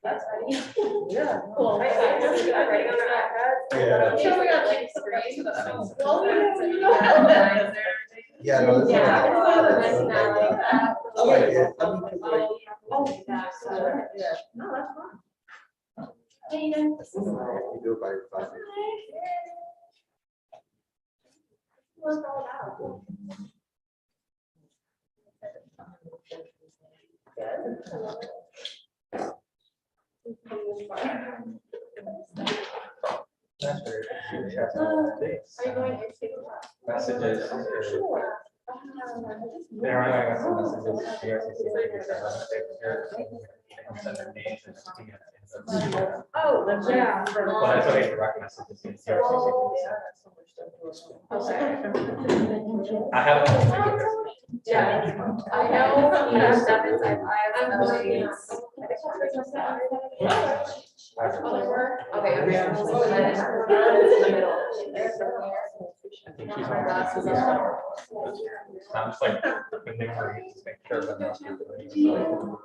That's funny. Yeah. Cool. I'm writing on our iPads. Yeah. I'm sure we got like screens. Yeah, no, this is. Yeah. I like it. I mean, 'cause like, Oh, yeah. No, that's fine. Hey, you do it by your side. What's all about? Are you going to? Messages. Sure. There are some messages. Send their names and Oh, yeah. well, that's what they direct messages. in CRCC. I have. Yeah, I know from that stuff, it's like, I have no idea. Okay, okay. I think she's on glasses on. I'm just like, when they were, just make sure that that's what they're doing.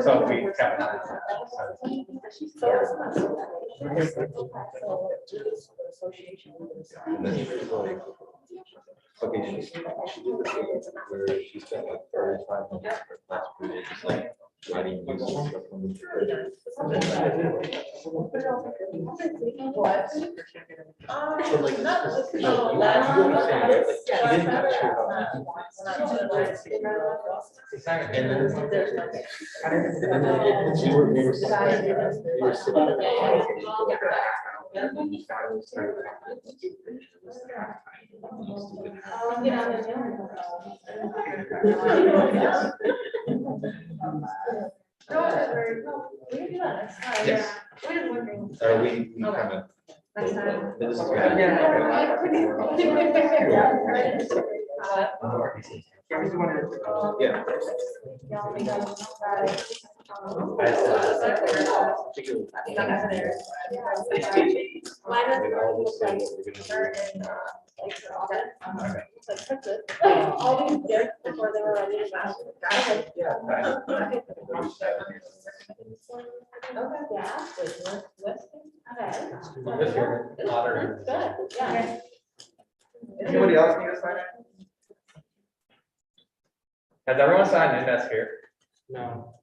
So we kept that. And then she was like, okay, she did the thing where she spent like 35 minutes for class period, just like writing music stuff on the computer. What? So like, no, you understand, right? Like, she didn't have a shirt on. And then, we were sitting Yes. Or we kind of. This is yeah. All these gifts before they were ready to go. Okay, yeah. Okay. This year, modern. Good, yeah. Anybody else need to sign it? Has everyone signed in that's here? No.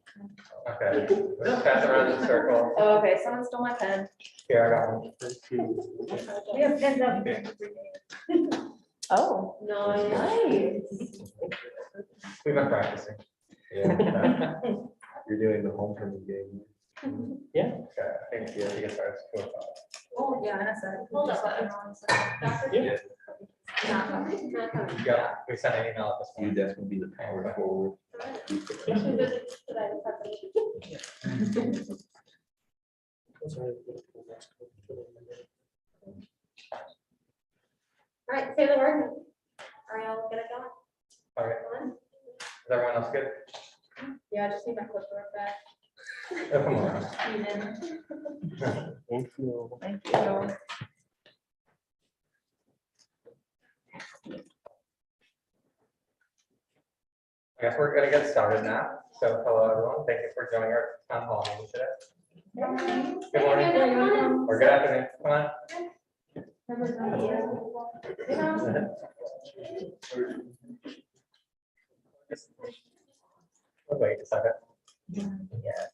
Okay, let's pass it around in a circle. Oh, okay, someone stole my pen. Here, I got one. We have pens up. Oh, nice. We've been practicing. Yeah. You're doing the homecoming game. Okay, I think you get started. Cool. Oh, yeah, that's it. Hold up. Yeah. Yeah, we sent an email at this You point. definitely be the power forward. All right, say the word. Are y'all gonna go? All right, is everyone else good? Yeah, I just need my clipboard back. Oh, come on. Thank you. Thank you. I guess we're gonna get started now. So hello, everyone. Thank you for joining our town hall meeting today. Good morning. Or good afternoon. Come on. Oh, wait a second. Yeah.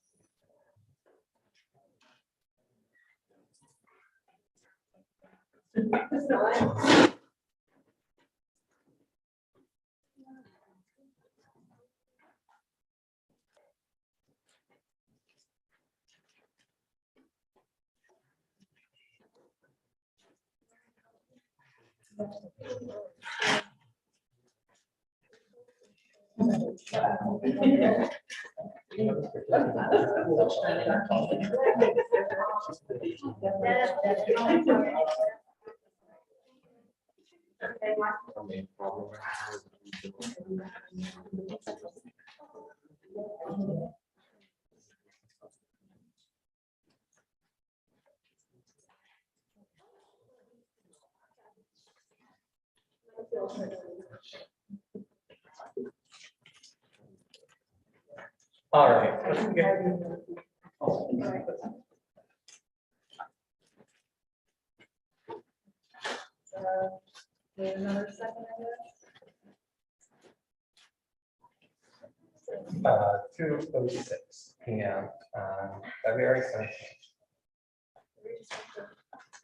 All right. Let's get- Wait another second, I guess. 2:06 p.m. on February 17th.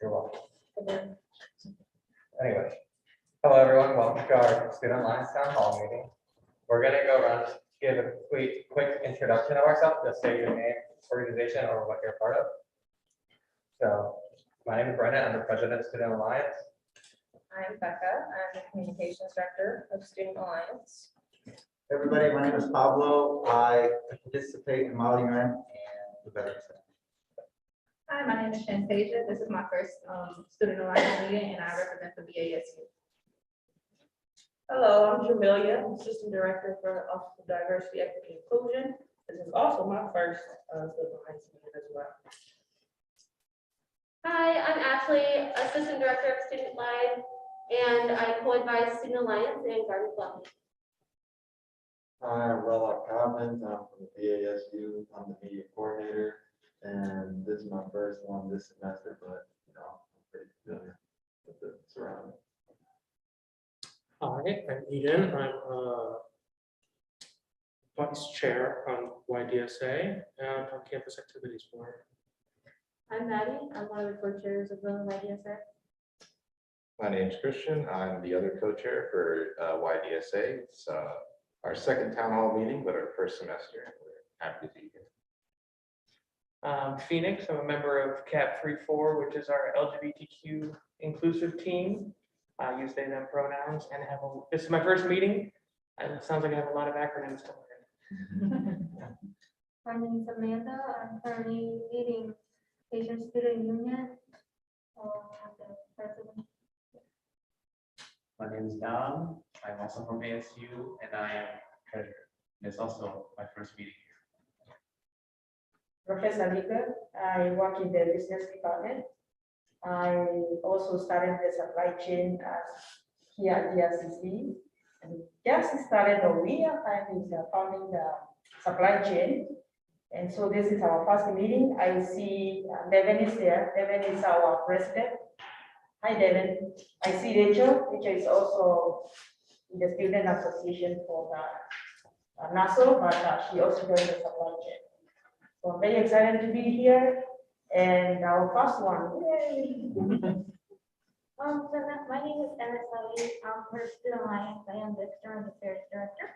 You're welcome. Anyway, hello everyone, welcome to our Student Alliance Town Hall meeting. We're gonna go around, give a quick introduction of ourselves, just say your name, organization, or what you're part of. So, my name is Brennan, I'm the president of Student Alliance. I'm Becca, I'm the communications director of Student Alliance. Everybody, my name is Pablo. I participate in modeling rent and the Veterans Center. Hi, my name is Shantasia. This is my first Student Alliance meeting and I represent the BASU. Hello, I'm Jamelia, Assistant Director for the Office of Diversity, Equity, and Inclusion. This is also my first Student Alliance meeting as well. Hi, I'm Ashley, Assistant Director of Student Life, and I co-advise Student Alliance and Garden Club. Hi, I'm Rella Cobbins. I'm from the BASU. I'm the media coordinator. And this is my first one this semester, but I'm pretty familiar with the surroundings. Hi, I'm Eden. I'm Vice Chair on YDSA and on Campus Activities Board. I'm Maddie, I'm one of the co-chairs of the YDSA. My name's Christian. I'm the other co-chair for YDSA. It's our second town hall meeting, but our first semester. And we're happy to be here. Phoenix, I'm a member of CAP 34, which is our LGBTQ inclusive team. I use they, them pronouns and this is my first meeting. And it sounds like I have a lot of acronyms to learn. My name is Amanda. I'm currently leading Asian Student Union. I'm the president. My name is Dom. I'm also from ASU and I am treasurer. It's also my first meeting here. Professor Lika, I work in the business department. I also started the supply chain here at DRCC. And just started a year time is founding the supply chain. And so this is our first meeting. I see Devin is there. Devin is our president. Hi, Devin. I see Rachel. Rachel is also in the student association for the Nassau, but she also joined the supply chain. So I'm very excited to be here. And our first one, yay. My name is Dennis Levy. I'm for Student Alliance. I am the External Affairs Director.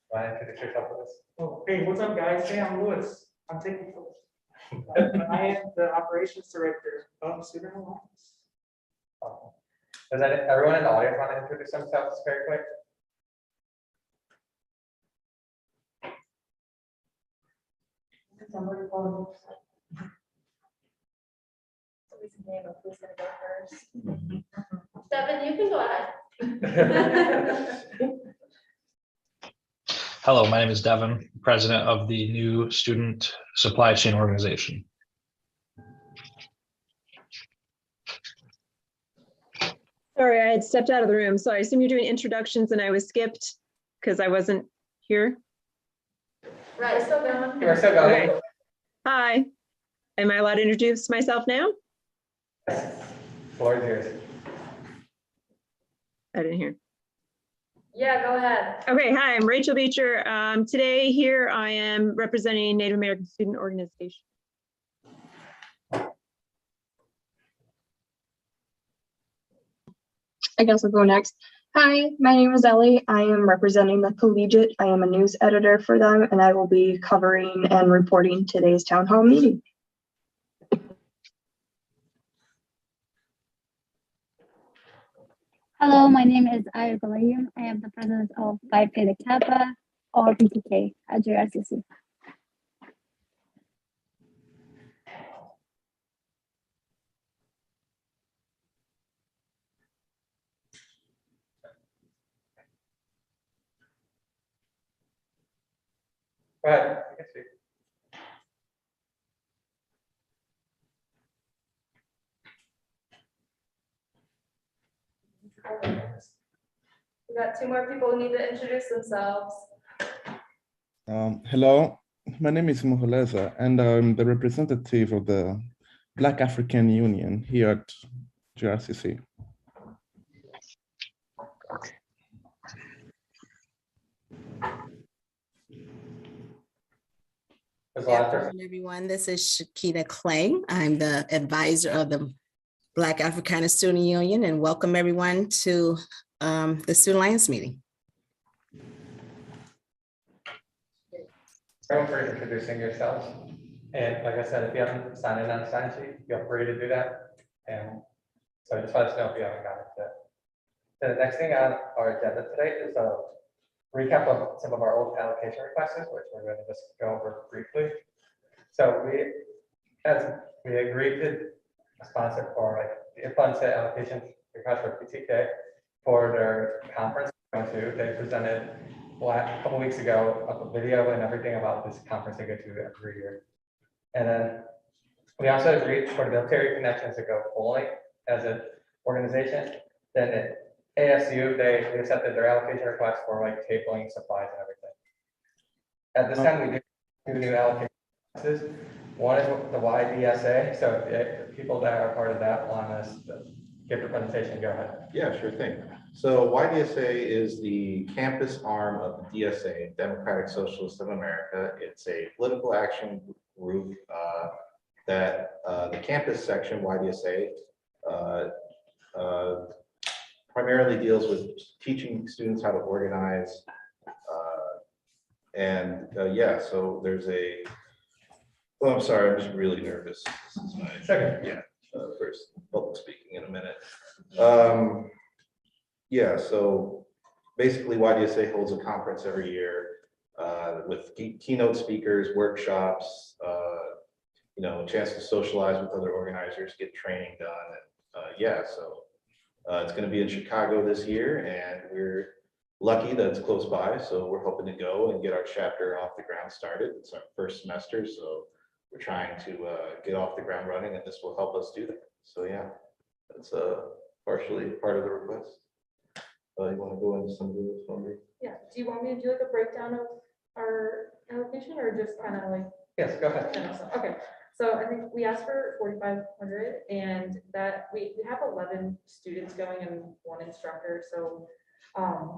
Want to introduce yourself with us? Oh, hey, what's up, guys? Hey, I'm Louis. I'm technical. I am the operations director of Student Alliance. Does everyone in the audience want to introduce themselves very quick? Somebody call Who's gonna go first? Devin, you can go ahead. Hello, my name is Devin, president of the new student supply chain organization. Sorry, I had stepped out of the room. So I assume you're doing introductions and I was skipped because I wasn't here. Right, still going. We're still going. Okay. Hi. Am I allowed to introduce myself now? Floor is yours. I didn't hear. Yeah, go ahead. Okay, hi, I'm Rachel Beecher. Today here I am representing Native American Student Organization. I guess I'll go next. Hi, my name is Ellie. I am representing the Collegiate. I am a news editor for them, and I will be covering and reporting today's town hall meeting. Hello, my name is Aya Galayum. I am the president of Phi Theta Kappa, or PTK, at JRCC. Go ahead. You can speak. We got two more people who need to introduce themselves. Hello, my name is Moholeza, and I'm the representative of the Black African Union here at GRCC. There's a Good lot of afternoon, everyone. This is Shakita Clay. I'm the advisor of the Black Africana Student Union, and welcome everyone to the Student Alliance meeting. Everyone for introducing yourselves. And like I said, if you haven't signed in on the sign sheet, feel free to do that. And so just let us know if you haven't got it yet. The next thing on our agenda today is a recap of some of our old allocation requests, which we're going to just go over briefly. So as we agreed to sponsor or like fund set allocation request for PTK for their conference going to, they presented a couple weeks ago a video and everything about this conference they go to every year. And then we also agreed for the Military Connections to go fully as an organization. Then at ASU, they accepted their allocation request for like tabling, supplies, and everything. At this time, we do 2 new allocations. One is the YDSA. So if people that are part of that want us to give the presentation, go ahead. Yeah, sure thing. So YDSA is the campus arm of the DSA, Democratic Socialists of America. It's a political action group that the campus section, YDSA, primarily deals with teaching students how to organize. Yeah, so there's well, I'm sorry, I'm just really nervous. This is my first public speaking in a minute. Yeah, so basically YDSA holds a conference every year with keynote speakers, workshops, a chance to socialize with other organizers, get training done. And so it's going to be in Chicago this year, and we're lucky that it's close by. So we're hoping to go and get our chapter off the ground started. It's our first semester, so we're trying to get off the ground running, and this will help us do that. So yeah, that's partially part of the request. You want to go into some of this for me? Yeah, do you want me to do like a breakdown of our allocation or just kind of like? Yes, go ahead. Okay, so I think we asked for 4,500 and that we have 11 students going and 1 instructor. So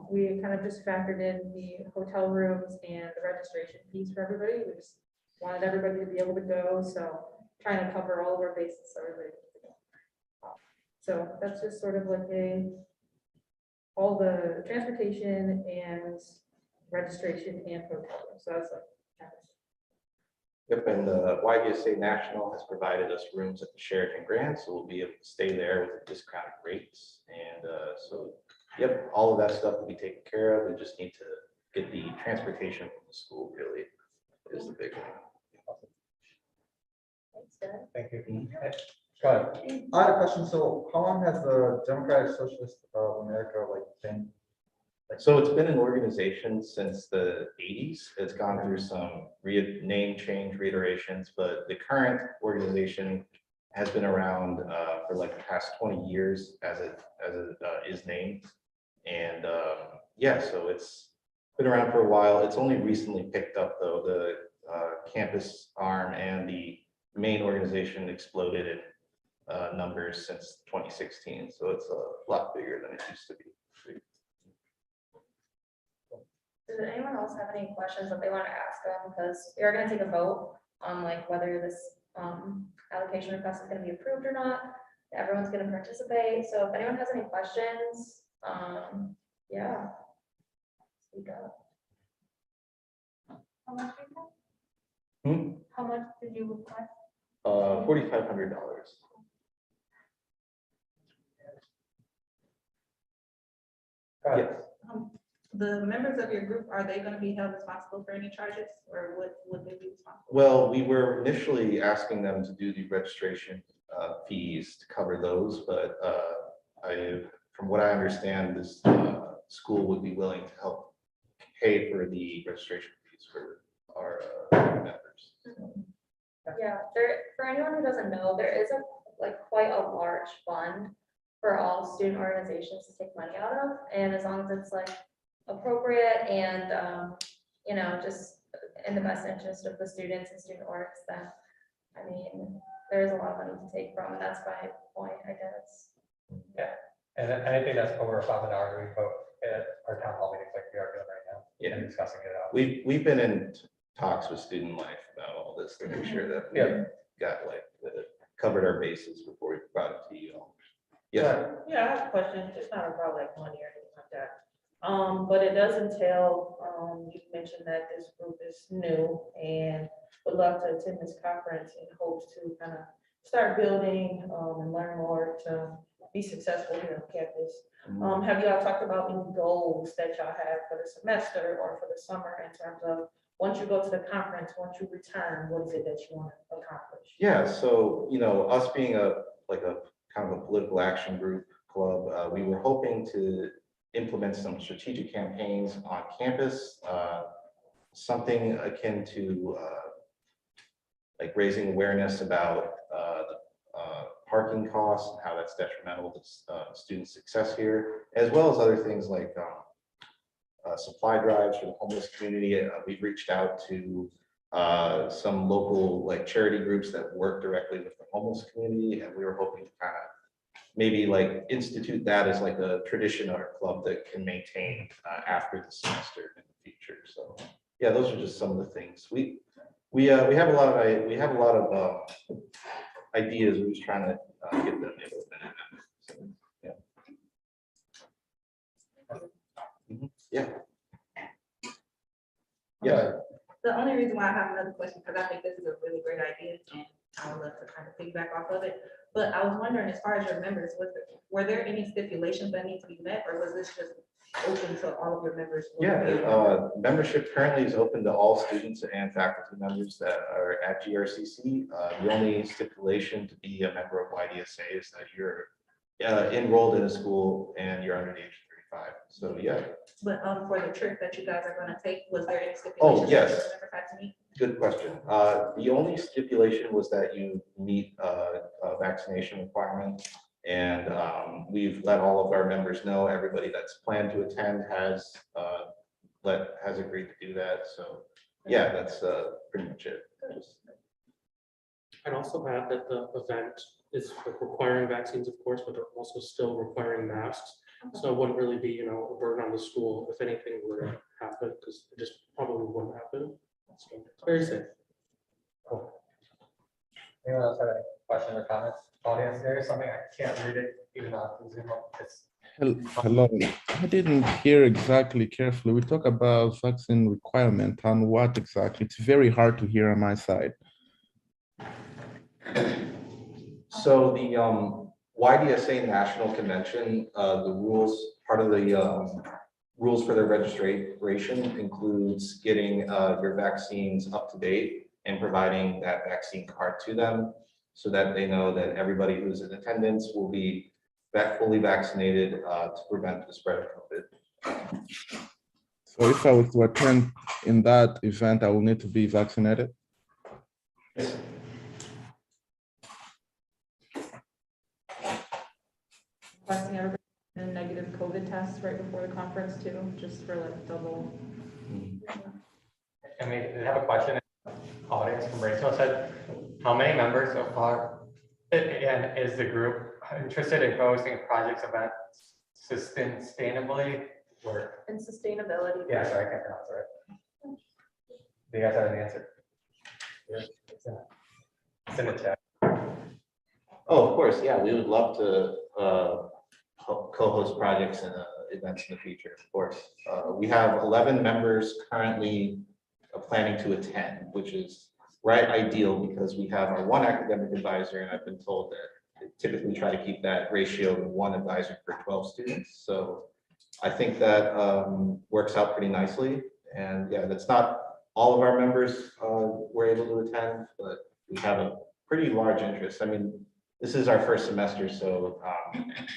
we kind of just factored in the hotel rooms and the registration fees for everybody. We just wanted everybody to be able to go. So trying to cover all of our bases so everybody can go. So that's just sort of like all the transportation and registration and hotel room. So that's like. Yep, and YDSA National has provided us rooms at the Sheraton Grand, so we'll be able to stay there with discounted rates. And so, yep, all of that stuff will be taken care of. We just need to get the transportation from the school really is the big one. Thank you. Go ahead. I had a question. So how long has the Democratic Socialist of America been? So it's been an organization since the 80s. It's gone through some name change reiterations, but the current organization has been around for like the past 20 years as it is named. And yeah, so it's been around for a while. It's only recently picked up though. The campus arm and the main organization exploded in numbers since 2016. So it's a lot bigger than it used to be. Does anyone else have any questions that they want to ask them? Because we are going to take a vote on like whether this allocation request is going to be approved or not. Everyone's going to participate. So if anyone has any questions, yeah, speak up. How much? How much did you request? $4,500. Yes. The members of your group, are they going to be held responsible for any charges, or would they be responsible? Well, we were initially asking them to do the registration fees to cover those, but from what I understand, this school would be willing to help pay for the registration fees for our members. Yeah, for anyone who doesn't know, there is quite a large fund for all student organizations to take money out of. And as long as it's like appropriate and, you know, just in the best interest of the students and student orgs, then, I mean, there's a lot of money to take from, and that's my point, I guess. Yeah, and anything that's over $5 we vote at our town hall meetings like we are doing right now. Yeah. And discussing it out. We've been in talks with Student Life about all this to make sure that we Yeah. got like, covered our bases before we brought it to you. Yes, Yeah, I have a question. It's not about like money or anything like that. But it does entail, you mentioned that this group is new and would love to attend this conference in hopes to kind of start building, and learn more to be successful here on campus. Have you all talked about any goals that y'all have for the semester or for the summer in terms of once you go to the conference, once you return, what is it that you want to accomplish? yeah, so, you know, us being like a kind of a political action group club, we were hoping to implement some strategic campaigns on campus, something akin to like raising awareness about parking costs and how that's detrimental to student success here, as well as other things like supply drives for the homeless community. We've reached out to some local like charity groups that work directly with the homeless community, and we were hoping to kind of maybe like institute that as like a tradition or a club that can maintain after the semester in the future. So yeah, those are just some of the things we have a lot of ideas. We're just trying to get them implemented. So, yeah. Mhm. Yeah. Yeah. The only reason why I have another question, because I think this is a really great idea and I would love to kind of piggyback off of it. But I was wondering, as far as your members, were there any stipulations that need to be met, or was this just open to all of your members? Yeah, membership currently is open to all students and faculty members that are at GRCC. The only stipulation to be a member of YDSA is that you're enrolled in a school and you're under the age of 35. So yeah. But for the trip that you guys are going to take, was there any Oh, stipulations? yes. that your members had to meet? Good question. The only stipulation was that you meet a vaccination requirement. And we've let all of our members know, everybody that's planned to attend has agreed to do that. So yeah, that's pretty much it. I'd also add that the event is requiring vaccines, of course, but they're also still requiring masks. So it wouldn't really be, you know, a burden on the school if anything were to happen, because it just probably wouldn't happen. So it's very safe. Cool. Anyone else have any questions or comments? Audience, there is something I can't read it, even though I can zoom up. It's Hello, I didn't hear exactly carefully. We talk about vaccine requirement and what exactly? It's very hard to hear on my side. So the YDSA National Convention, the rules, part of the rules for their registration includes getting your vaccines up to date and providing that vaccine card to them so that they know that everybody who's in attendance will be fully vaccinated to prevent the spread of COVID. So if I was to attend in that event, I will need to be vaccinated? Requesting everybody a negative COVID test right before the conference too, just for like double. I mean, I have a question. Audience from Rachel said, how many members so far? And is the group interested in hosting projects events sustainably or? And sustainability. Yeah, sorry, I can't pronounce it right. Do you guys have an answer? Yeah, it's in the chat. Oh, of course, yeah, we would love to co-host projects and events in the future, of course. We have 11 members currently planning to attend, which is right ideal because we have our one academic advisor, and I've been told that they typically try to keep that ratio of one advisor per 12 students. So I think that works out pretty nicely. And yeah, that's not all of our members were able to attend, but we have a pretty large interest. I mean, this is our first semester, so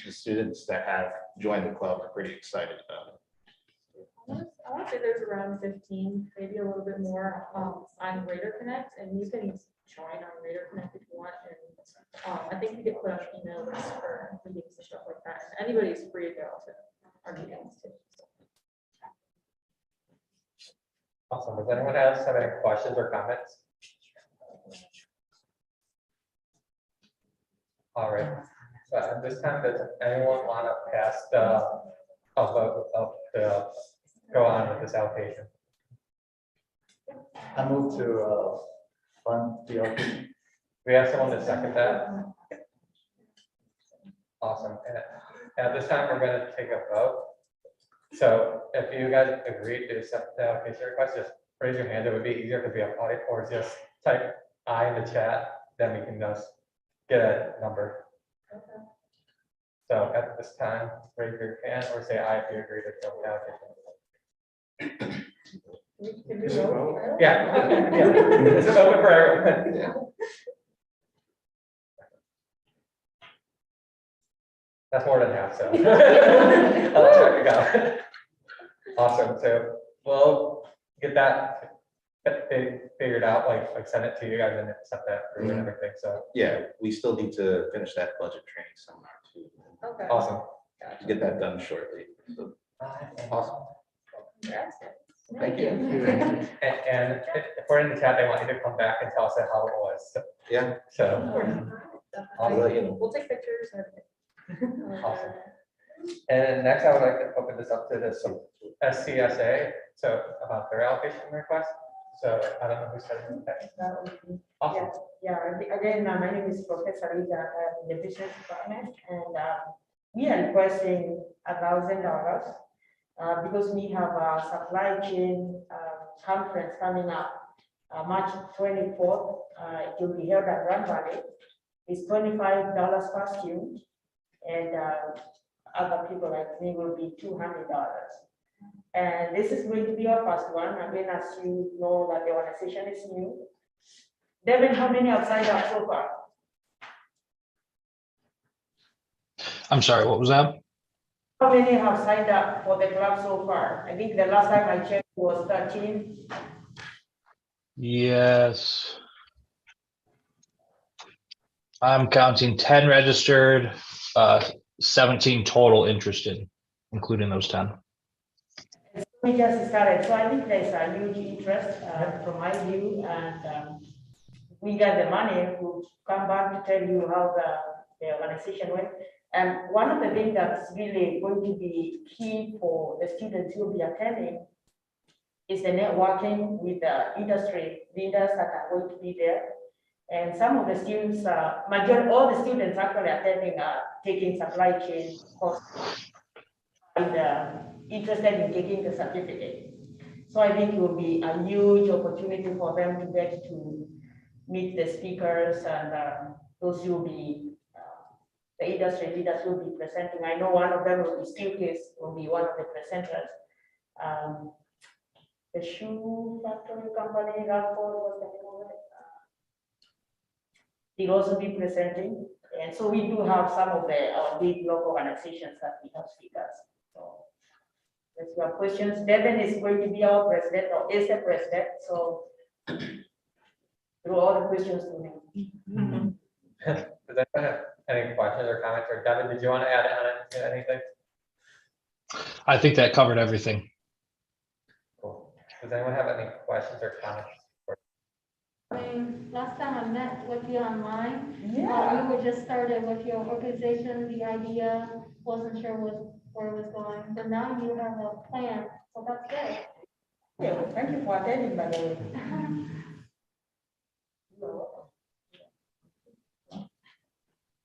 the students that have joined the club are pretty excited about it. I want to say there's around 15, maybe a little bit more on Raider Connect, and you can join on Raider Connect if you want and I think we could put up email lists for meetings and stuff like that. And anybody's free to go to our meetings too. so. Awesome. Does anyone else have any questions or comments? All right. So at this time, does anyone want to pass the, go on with this allocation? I move to fund the allocation. We have someone to second that. Awesome. And at this time, we're going to take a vote. So if you guys agree to accept the allocation request, just raise your hand. It would be easier because we have audit, or just type I in the chat, then we can just get a number. So at this time, raise your hand or say aye if you agree to the allocation. Can we vote? Yeah, yeah. It's open for everyone. That's more than half, so. I'll check it out. Awesome, so we'll get that figured out, like send it to you guys and accept that through and everything, so. Yeah, we still need to finish that budget training seminar too. Okay. Awesome. Get that done shortly. So, Awesome. Congrats. Thank you. And if we're in the chat, they want you to come back and tell us how it was. Yeah. So. I'll let you know. We'll take pictures and everything. Awesome. And next, I would like to open this up to the SCSA, so about their allocation request. So I don't know who said it. Awesome. Yeah, again, my name is Professor Rita, I'm in the business department, and we are requesting $1,000 because we have a supply chain conference coming up March 24th. It will be held at Grand Valley. It's $25 per student, and other people like me will be $200. And this is going to be our first one. Again, as you know, that the organization is new. Devin, how many have signed up so far? I'm sorry, what was that? How many have signed up for the club so far? I think the last time I checked was 13. Yes. I'm counting 10 registered, 17 total interested, including those 10. We just started, so I think there's a huge interest from my view, and we got the money. We'll come back to tell you how the organization went. And one of the things that's really going to be key for the students who will be attending is the networking with the industry leaders that are going to be there. And some of the students, all the students actually attending are taking supply chain courses and interested in taking the certificate. So I think it will be a huge opportunity for them to get to meet the speakers and those who will be the industry leaders will be presenting. I know one of them will be Steelcase, will be one of the presenters. The shoe factory company, Radford was the name of it. They'll also be presenting. And so we do have some of our big local organizations that we have speakers. So if you have questions, Devin is going to be our president or is the president. So through all the questions to him. Does anyone have any questions or comments? Or Devin, did you want to add on anything? I think that covered everything. Cool. Does anyone have any questions or comments? I mean, last time I met with you online, Yeah. you were just started with your organization, the idea, wasn't sure where it was going, but now you have a plan, so that's good. Yeah, well, thank you for attending, by the way.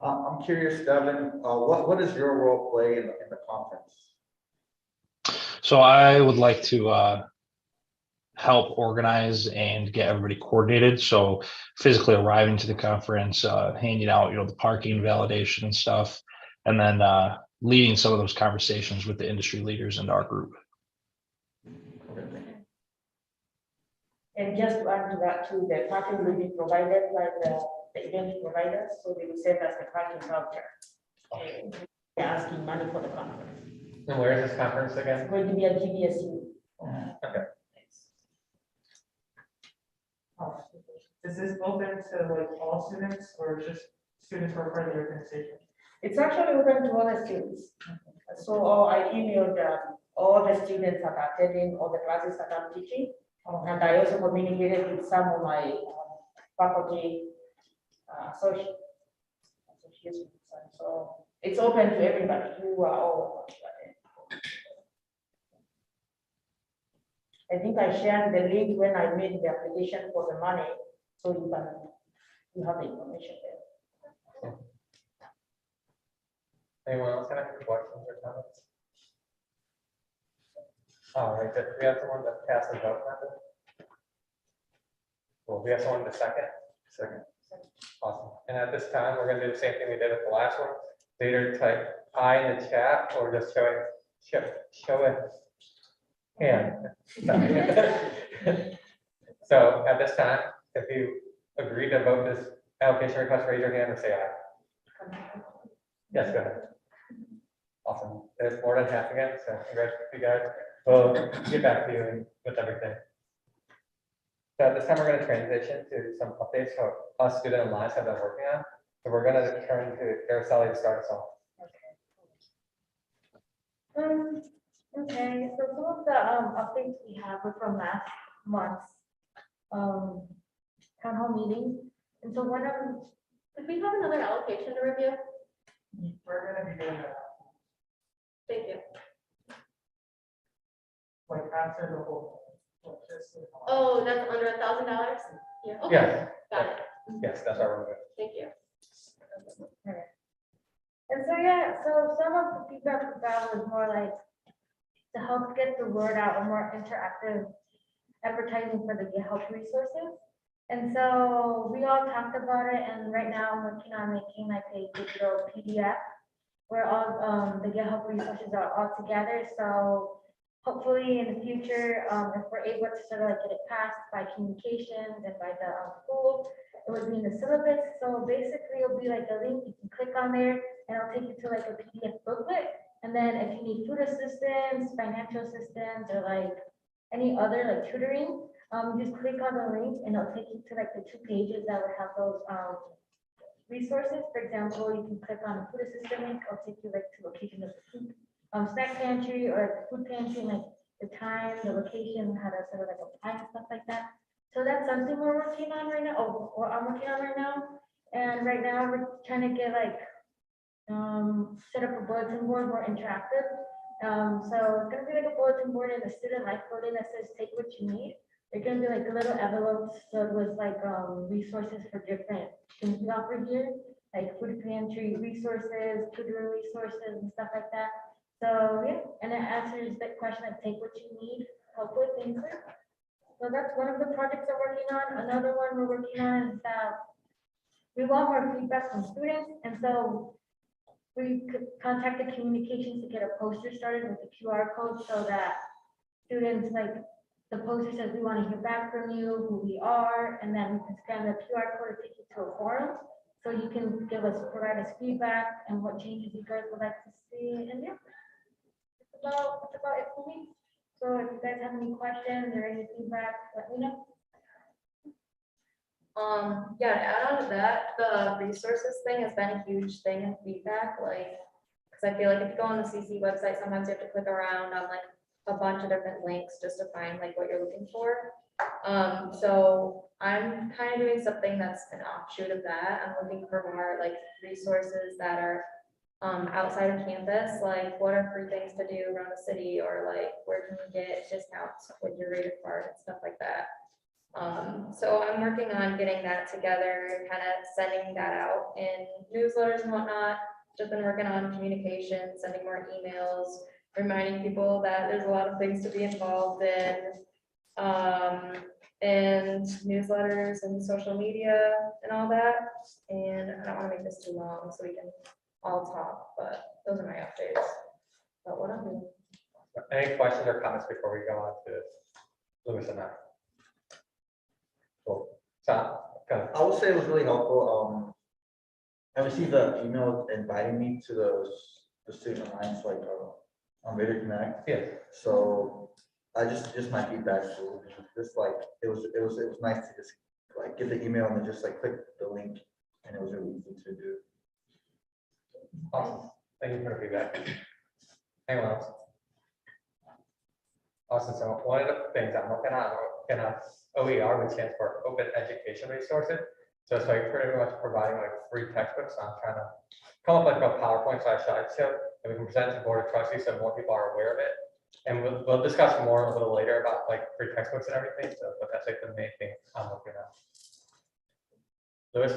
I'm curious, Devin, what does your role play in the conference? So I would like to help organize and get everybody coordinated. So physically arriving to the conference, handing out, the parking validation and stuff, and then leading some of those conversations with the industry leaders in our group. And just to add to that too, the parking will be provided by the event providers, so they will send us the parking voucher. They're asking money for the conference. And where is this conference again? It's going to be at GBSU. Okay. Is this open to like all students or just students who are part of the organization? It's actually open to all the students. So I emailed all the students that are attending all the classes that I'm teaching. And I also communicated with some of my faculty associates. So it's open to everybody who are all. I think I shared the link when I made the application for the money, so you have the information there. Anyone else have any questions or comments? All right, good. We have someone that passed the vote method. Well, we have someone to second. Second. Awesome. And at this time, we're gonna do the same thing we did with the last one. Either type I in the chat or just show it. Hand. So at this time, if you agree to vote this allocation request, raise your hand or say aye. Yes, go ahead. Awesome. There's more than half again, so congrats you guys. We'll get back to you with everything. So at this time, we're going to transition to some updates for us student lives have been working on. So we're going to turn to Araceli to start us off. Okay, so some of the updates we have are from last month's town hall meeting. And so one of them, Did we have another allocation to review? We're gonna be doing that, Thank you. like after the whole. Oh, that's under $1,000? Yeah. okay. Yes. Got it. Yes, that's our review. Thank you. And so, yeah, so some of the feedback we got was more like to help get the word out, or more interactive advertising for the Get Help resources. And so we all talked about it, and right now I'm working on making like a digital PDF where all the Get Help resources are all together. So hopefully in the future, if we're able to sort of like get it passed by communications and by the school, it would be in the syllabus. So basically it'll be like a link, you can click on there and it'll take you to like a PDF booklet. And then if you need food assistance, financial assistance, or like any other like tutoring, just click on the link and it'll take you to like the 2 pages that would have those resources. For example, you can click on the food assistant link, it'll take you like to location of the food snack pantry or the food pantry, like the time, the location, how to sort of like apply and stuff like that. So that's something we're working on right now, or I'm working on right now. And right now we're trying to get like set up a bulletin board more interactive. So it's gonna be like a bulletin board in the student life building that says take what you need. They're gonna be like little envelopes filled with like resources for different things we offer here, like food pantry resources, tutoring resources and stuff like that. So yeah, and it answers the question like take what you need, help with things. So that's one of the projects we're working on. Another one we're working on is that we want more feedback from students, and so we could contact the communications to get a poster started with the QR code so that students, like the poster says we want to hear back from you, who we are, and then we can scan the QR code to take you to a forum. So you can provide us feedback and what changes you guys would like to see. And yeah, that's about it for me. So if you guys have any questions or any feedback, let me know. Yeah, to add on to that, the resources thing has been a huge thing in feedback, like, because I feel like if you go on the CC website, sometimes you have to click around on like a bunch of different links just to find like what you're looking for. So I'm kind of doing something that's an offshoot of that. I'm looking for more like resources that are outside of campus, like what are free things to do around the city, or like where can you get discounts with your rated card and stuff like that. So I'm working on getting that together, kind of sending that out in newsletters and whatnot. Just been working on communication, sending more emails, reminding people that there's a lot of things to be involved in, and newsletters and social media and all that. And I don't want to make this too long so we can all talk, but those are my updates. But what I'm doing. Any questions or comments before we go on to Louis and I? Cool. So, go ahead. I would say it was really helpful. I received an email inviting me to the student alliance, like on Radio Connect. Yeah. So I just my feedback, so just like it was nice to just like get the email and then just like click the link and it was really easy to do. Awesome. Thank you for the feedback. Anyone else? Awesome. So one of the things I'm looking at in a OER, which stands for Open Education Resources. So it's like pretty much providing like free textbooks. I'm trying to come up with like a PowerPoint slideshow and we can present to the Board of Trustees so more people are aware of it. And we'll discuss more a little later about like free textbooks and everything. So, but that's like the main thing I'm looking at. Louis?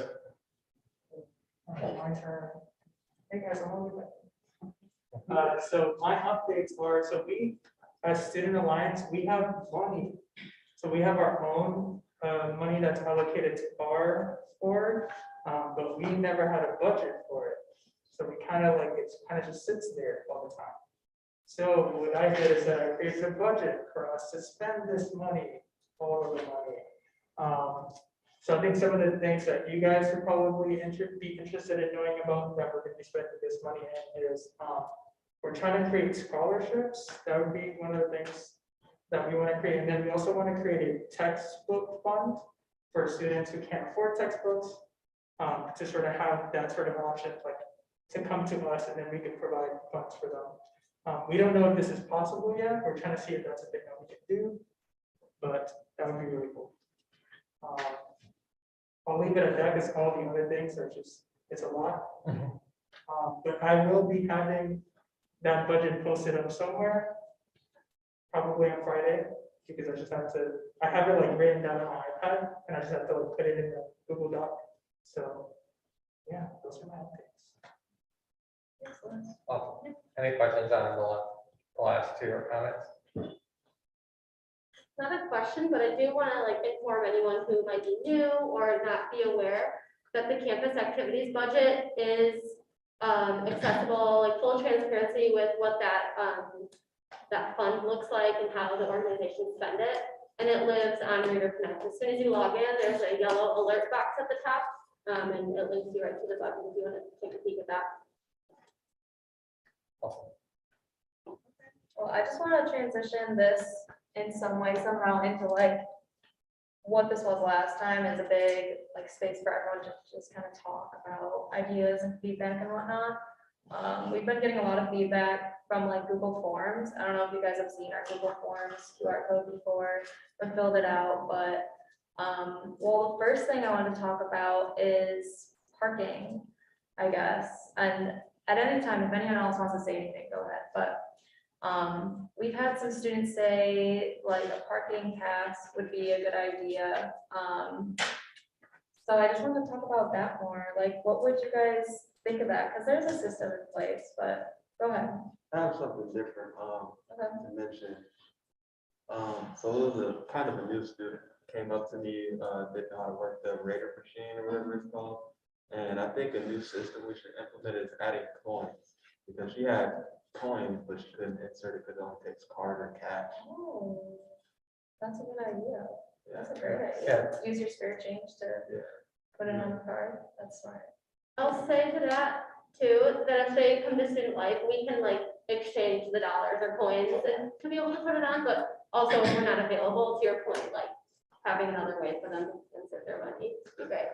Okay, my turn. Hey guys, I'm over there. So my updates are, so we, as Student Alliance, we have money. So we have our own money that's allocated to our board, but we never had a budget for it. So we kind of like, it kind of just sits there all the time. So what I did is that I created a budget for us to spend this money, all of the money. So I think some of the things that you guys would probably be interested in knowing about that we're going to be spending this money in is we're trying to create scholarships. That would be one of the things that we want to create. And then we also want to create a textbook fund for students who can't afford textbooks, to sort of have that sort of option, like to come to us and then we can provide funds for them. We don't know if this is possible yet. We're trying to see if that's a thing that we can do, but that would be really cool. I'll leave it at that because all the other things are just, it's a lot. But I will be having that budget posted up somewhere, probably on Friday, because I just have to, I have it like written down on my iPad and I just have to like, put it in the Google Doc. So yeah, those are my updates. Awesome. Any questions on the last two or comments? Not a question, but I do want to like inform anyone who might be new or not be aware that the campus activities budget is accessible, like full transparency with what that that fund looks like and how the organization spend it. And it lives on Reader Connect. As soon as you log in, there's a yellow alert box at the top, and it links you right to the button if you want to take a peek at that. Well, I just want to transition this in some way, somehow into like what this was last time is a big like space for everyone to just kind of talk about ideas and feedback and whatnot. We've been getting a lot of feedback from like Google Forms. I don't know if you guys have seen our Google Forms QR code before or filled it out, but well, the first thing I want to talk about is parking, I guess. And at any time, if anyone else wants to say anything, go ahead. But we've had some students say like a parking pass would be a good idea. So I just want to talk about that more. Like, what would you guys think of that? Because there's a system in place, but go ahead. I have something different to mention. So it was a kind of a new student came up to me, didn't know how to work the Raider machine or whatever it's called. And I think a new system we should implement is adding coins, because she had coins, but she couldn't insert it because it only takes card or cash. Oh, that's a good idea. That's a great idea. Use your spare change to put it on the card. That's smart. I'll say to that too, that if they come to Student Life, we can like exchange the dollars or coins and to be able to put it on, but also if we're not available, to your point, like having another way for them to insert their money would be great.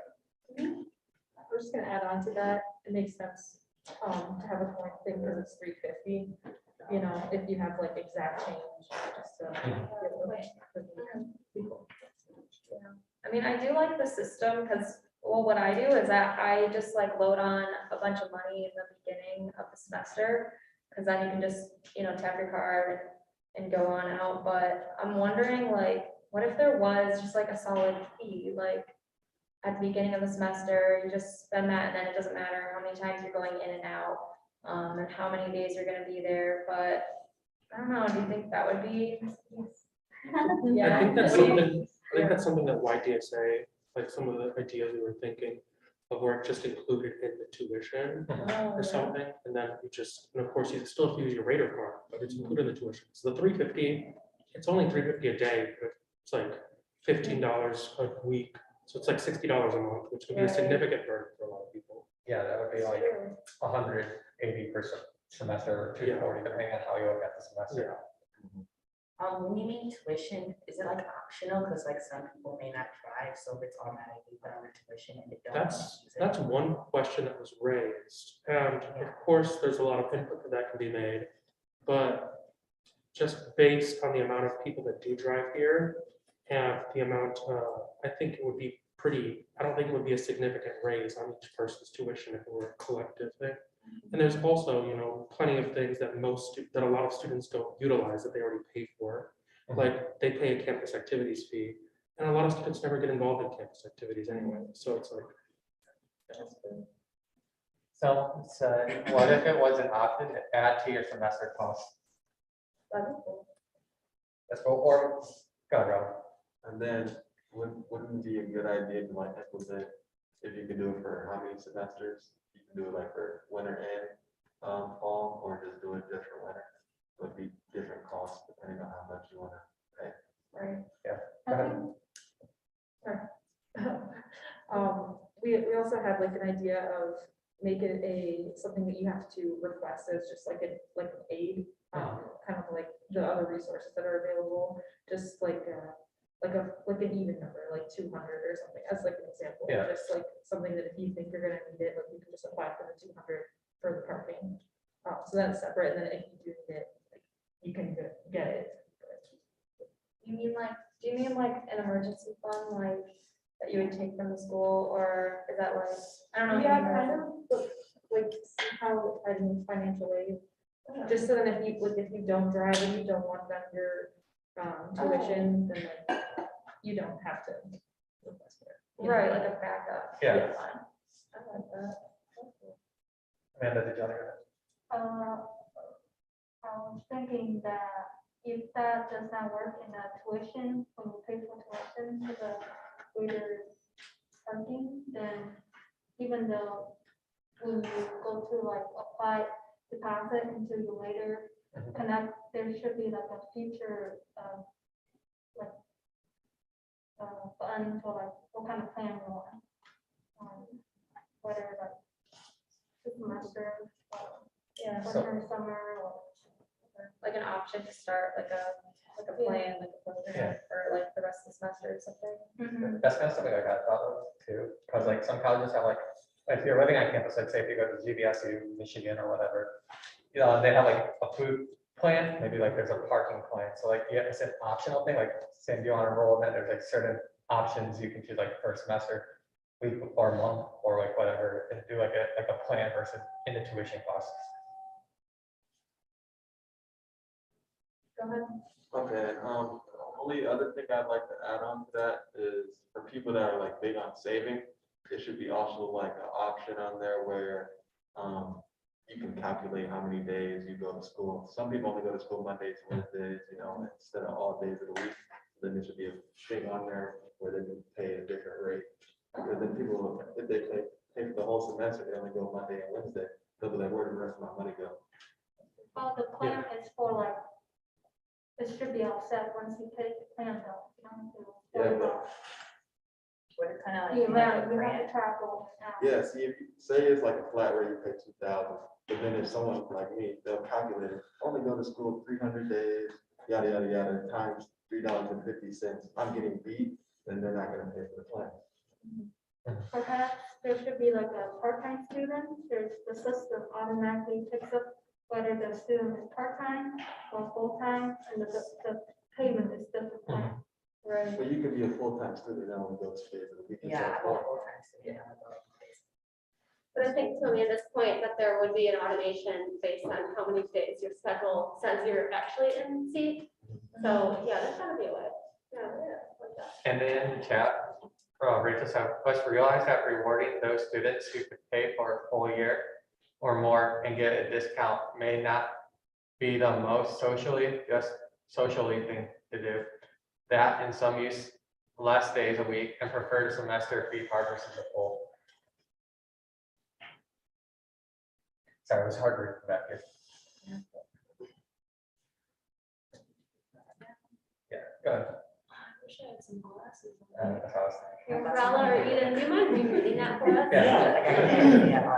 We're just gonna add on to that. It makes sense to have a coin thing because it's $3.50. You know, if you have like exact change, just to people. Yeah. I mean, I do like the system because, well, what I do is that I just like load on a bunch of money in the beginning of the semester, because then you can just, you know, tap your card and go on out. But I'm wondering, like, what if there was just like a solid fee, like at the beginning of the semester, you just spend that, and then it doesn't matter how many times you're going in and out, and how many days you're gonna be there. But I don't know, do you think that would be? I think that's something, that YDSA, like some of the ideas we were thinking of where it just included in the tuition or something, and then you just, and of course, you still have to use your Raider card, but it's included in the tuition. So the $3.50, it's only $3.50 a day, but it's like $15 a week. So it's like $60 a month, which can be a significant burden for a lot of people. Yeah, that would be like 180 per semester or 240, depending on how you look at the semester. When you mean tuition, is it like optional? Because like some people may not drive, so it's automatically put on the tuition and they don't. That's one question that was raised. And of course, there's a lot of input that can be made. But just based on the amount of people that do drive here and the amount, I think it would be I don't think it would be a significant raise on each person's tuition if it were a collective thing. And there's also, plenty of things that that a lot of students don't utilize that they already pay for. Like they pay a campus activities fee, and a lot of students never get involved in campus activities anyway. So it's like. So, what if it was an option to add to your semester cost? That's cool, or, go ahead, Rob. And then wouldn't it be a good idea to like implement, if you can do it for how many semesters? You can do it like for winter and fall, or just do it just for winter. It would be different costs depending on how much you want to pay. Right. Yeah. We also had like an idea of make it something that you have to request as just like an aid, kind of like the other resources that are available, just like an even number, like 200 or something, as like an example. Yeah. Just like something that if you think you're gonna need it, like you can just apply for the 200 for the parking. So that's separate, and then if you do need it, like, you can get it. Do you mean like an emergency fund, like that you would take from the school, or is that like, I don't know. Yeah, kind of like somehow financial aid, just so that if you don't drive and you don't want them your tuition, then like, you don't have to request it. Right, like a backup. Yeah. I like that. Amanda, did you want to go? I was thinking that if that does not work in the tuition, when you pay for tuition to the greater parking, then even though when you go to like apply deposit into your later connect, there should be like a future fund for like what kind of plan you want. Whether like semester, Yeah. winter, summer, or Like an option to start, like a plan, like a program for like the rest of the semester or something. That's kind of something I got thought of too, because like some colleges have like, if you're living on campus, like say if you go to GVSU, Michigan or whatever, they have like a food plan, maybe like there's a parking plan. So like, yeah, it's an optional thing, like say if you want to enroll in that, there's like certain options you can choose like first semester, week or month, or like whatever, and do like a plan versus in the tuition costs. Go ahead. Okay, only other thing I'd like to add on to that is for people that are like big on saving, it should be also like an option on there where you can calculate how many days you go to school. Some people only go to school Mondays, Wednesdays, instead of all days of the week. Then there should be a thing on there where they can pay a different rate. Because then people, if they pay for the whole semester, they only go Monday and Wednesday, they'll be like, where did the rest of my money go? well, the plan is for like, it should be offset once you take the plan though. You don't have to worry Yeah, but- about What it kind of the like. amount, you have to track all this out. Yeah, see, if you say it's like a flat rate, you pay 2,000, but then if someone like me, they'll calculate it, only go to school 300 days, yada, yada, yada, times $3.50, I'm getting beat, then they're not gonna pay for the plan. Perhaps there should be like a part-time student, there's the system automatically picks up whether the student is part-time or full-time, and the payment is different. Right. But you could be a full-time student, that only goes 2 days a week. Yeah. But I think to Amanda's point that there would be an automation based on how many days your schedule says you're actually in seat. So, yeah, there's gotta be a way. Yeah, like that. And then in the chat, Rachel said, let's realize that rewarding those students who could pay for a full year or more and get a discount may not be the most socially thing to do. That and some use less days a week and prefer the semester fee part versus a full. Sorry, it was hard to read from back here. Yeah, go ahead. I wish I had some glasses. That's how I was thinking. Umbrella or Eden, do you mind repeating that for us? Yeah.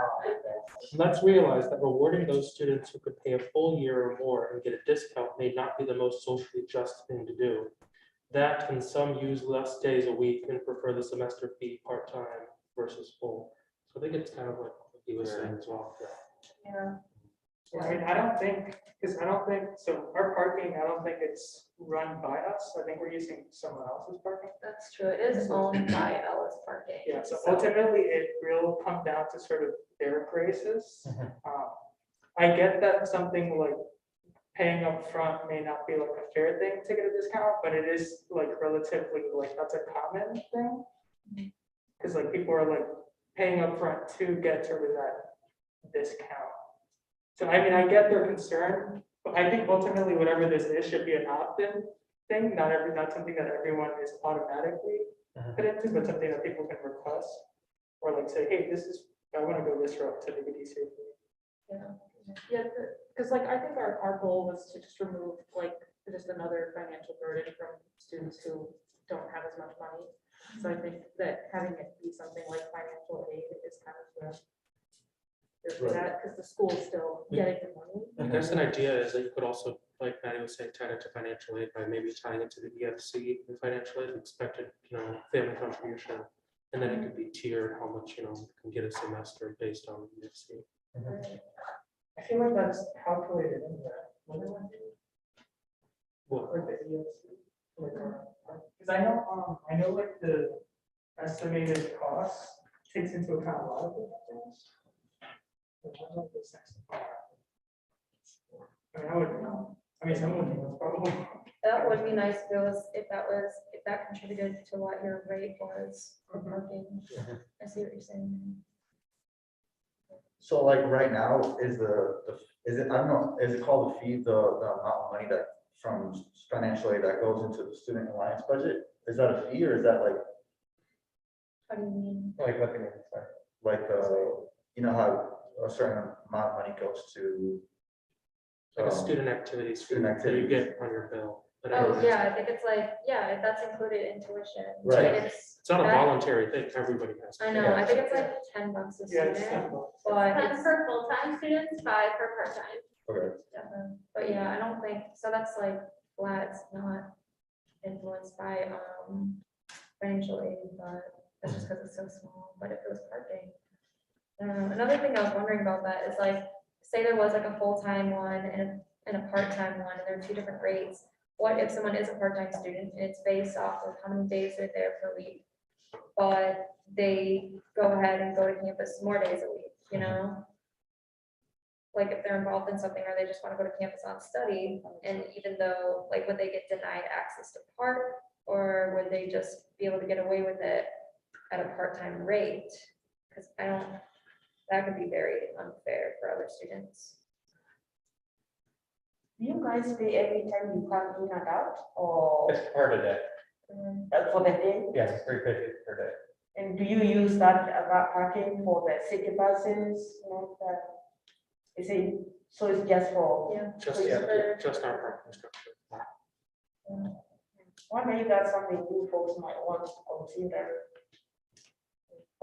Let's realize that rewarding those students who could pay a full year or more and get a discount may not be the most socially just thing to do. That and some use less days a week and prefer the semester fee part-time versus full. So I think it's kind of like what he was saying as well. Yeah. Yeah, I mean, I don't think, so our parking, I don't think it's run by us. I think we're using someone else's parking. That's true. It is owned by Ellis Parking. Yeah, so ultimately it will come down to sort of their graces. I get that something like paying up front may not be like a fair thing to get a discount, but it is like relatively like that's a common thing. Cause like people are like paying up front to get sort of that discount. So I mean, I get their concern, but I think ultimately whatever this is should be an opt-in thing, not something that everyone is automatically put into, but something that people can request. Or like say, hey, I want to go this route to make it easier for me. Yeah, because like, I think our goal was to just remove like, just another financial burden from students who don't have as much money. So I think that having it be something like financial aid is kind of for that, because the school is still getting the money. I guess an idea is that you could also, like Maddie was saying, tie it to financial aid by maybe tying it to the EFC and financial aid, expected, family contribution. And then it could be tiered how much, you can get a semester based on EFC. I feel like that's calculated in there. What? Or the EFC. Because I know like the estimated cost takes into account a lot of different things. I mean, I wouldn't know. I mean, someone knows probably. That would be nice if that contributed to what your rate was for parking. I see what you're saying. So like right now, is it, I don't know, is it called the fee, the amount of money that from financial aid that goes into the student alliance budget? Is that a fee or is that like, How do you mean? Like what do you mean, sorry? like, you know how a certain amount of money goes to Like a student activities. student that you activities. get on your bill. But Oh, yeah, I think it's like, yeah, that's included in tuition. Right. And It's not a that- voluntary thing, everybody has. to I pay. know, I think it's like $10 a Yeah, it's student, $10. but 10 it's for full-time students, 5 for part-time. Okay. But yeah, I don't think, so that's like flat, it's not influenced by financial aid, but that's just because it's so small, but if it was parking. Another thing I was wondering about that is like, say there was like a full-time one and a part-time one, and they're two different rates. What if someone is a part-time student and it's based off of how many days they're there per week? But they go ahead and go to campus more days a week, you know? Like if they're involved in something or they just want to go to campus on study, and even though, like, would they get denied access to park? Or would they just be able to get away with it at a part-time rate? Because that could be very unfair for other students. Do you guys pay every time you come in and out, or It's part of it. for the day? Yes, 350 per day. And do you use that parking for the city buses, that? Is it, so it's just for? Yeah. Just our parking structure. Well, maybe that's something you folks might want to consider.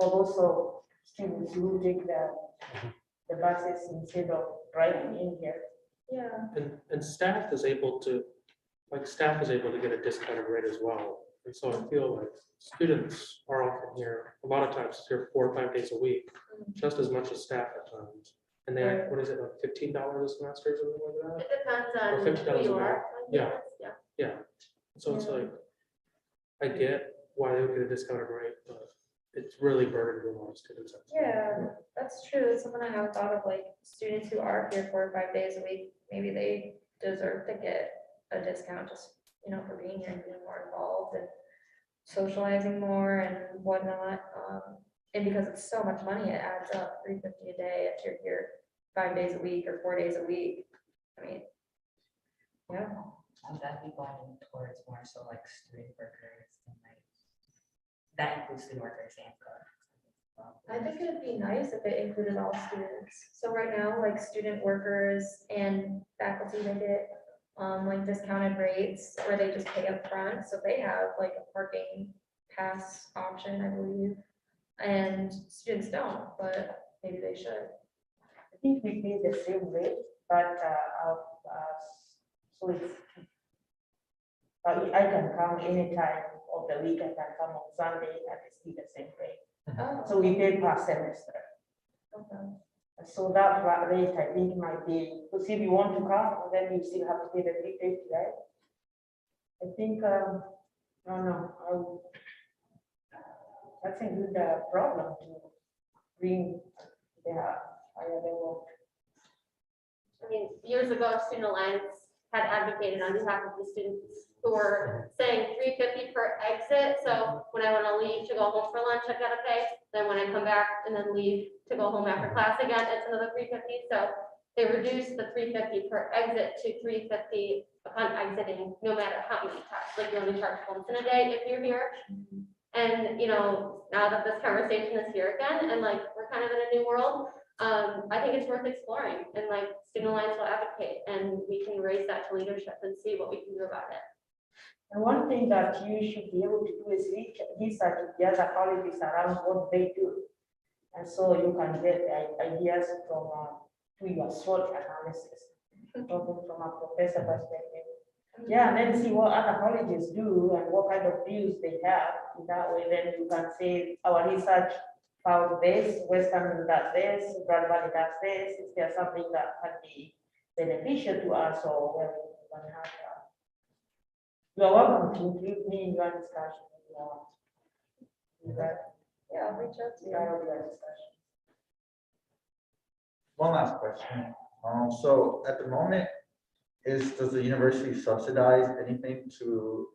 For those of students who take the buses instead of driving in here. Yeah. And staff is able to get a discounted rate as well. And so I feel like students are often here, a lot of times here 4 or 5 days a week, just as much as staff at times. And they, what is it, like $15 a semester or something like that? It depends Or on $50 who you a are. month. Yeah. Yeah. Yeah. So it's like, I get why they would get a discounted rate, but it's really burdened a lot of students. Yeah, that's true. It's something I haven't thought of, like students who are here 4 or 5 days a week, maybe they deserve to get a discount just, for being here and being more involved and socializing more and whatnot. And because it's so much money, it adds up, $350 a day if you're here 5 days a week or 4 days a week. I mean, yeah. Would that be going towards more so like student workers and like, that includes student workers and I think it'd be nice if it included all students. So right now, like student workers and faculty, they get like discounted rates where they just pay up front. So they have like a parking pass option, I believe. And students don't, but maybe they should. I think we pay the same rate, but, so it's, I can come anytime of the week, I can come on Sunday, and it's still the same rate. Oh, So we pay per semester. okay. So that rate, I think might be, because if you want to come, then you still have to pay the 350, right? I think, no, that's a good problem to bring the higher level. I mean, years ago, Student Alliance had advocated on behalf of the students who were saying 350 per exit. So when I want to leave to go home for lunch, I've got to pay. Then when I come back and then leave to go home after class again, it's another 350. So they reduced the 350 per exit to 350 upon exiting, no matter how many times. Like you only charge once in a day if you're here. And, you know, now that this conversation is here again, and like, we're kind of in a new world, I think it's worth exploring, and like, Student Alliance will advocate, and we can raise that to leadership and see what we can do about it. And one thing that you should be able to do is research the other colleges around what they do. And so you can get ideas from to your SWOT analysis, talking from a professor perspective. Yeah, and then see what other colleges do and what kind of views they have. That way, then you can say our research found this, Western does this, Grand Valley does this. Is there something that can be beneficial to us, or whether we can have you are welcome to include me in your discussion if you want. Yeah, I'll reach out to you. Your discussion. One last question. So at the moment, does the university subsidize anything to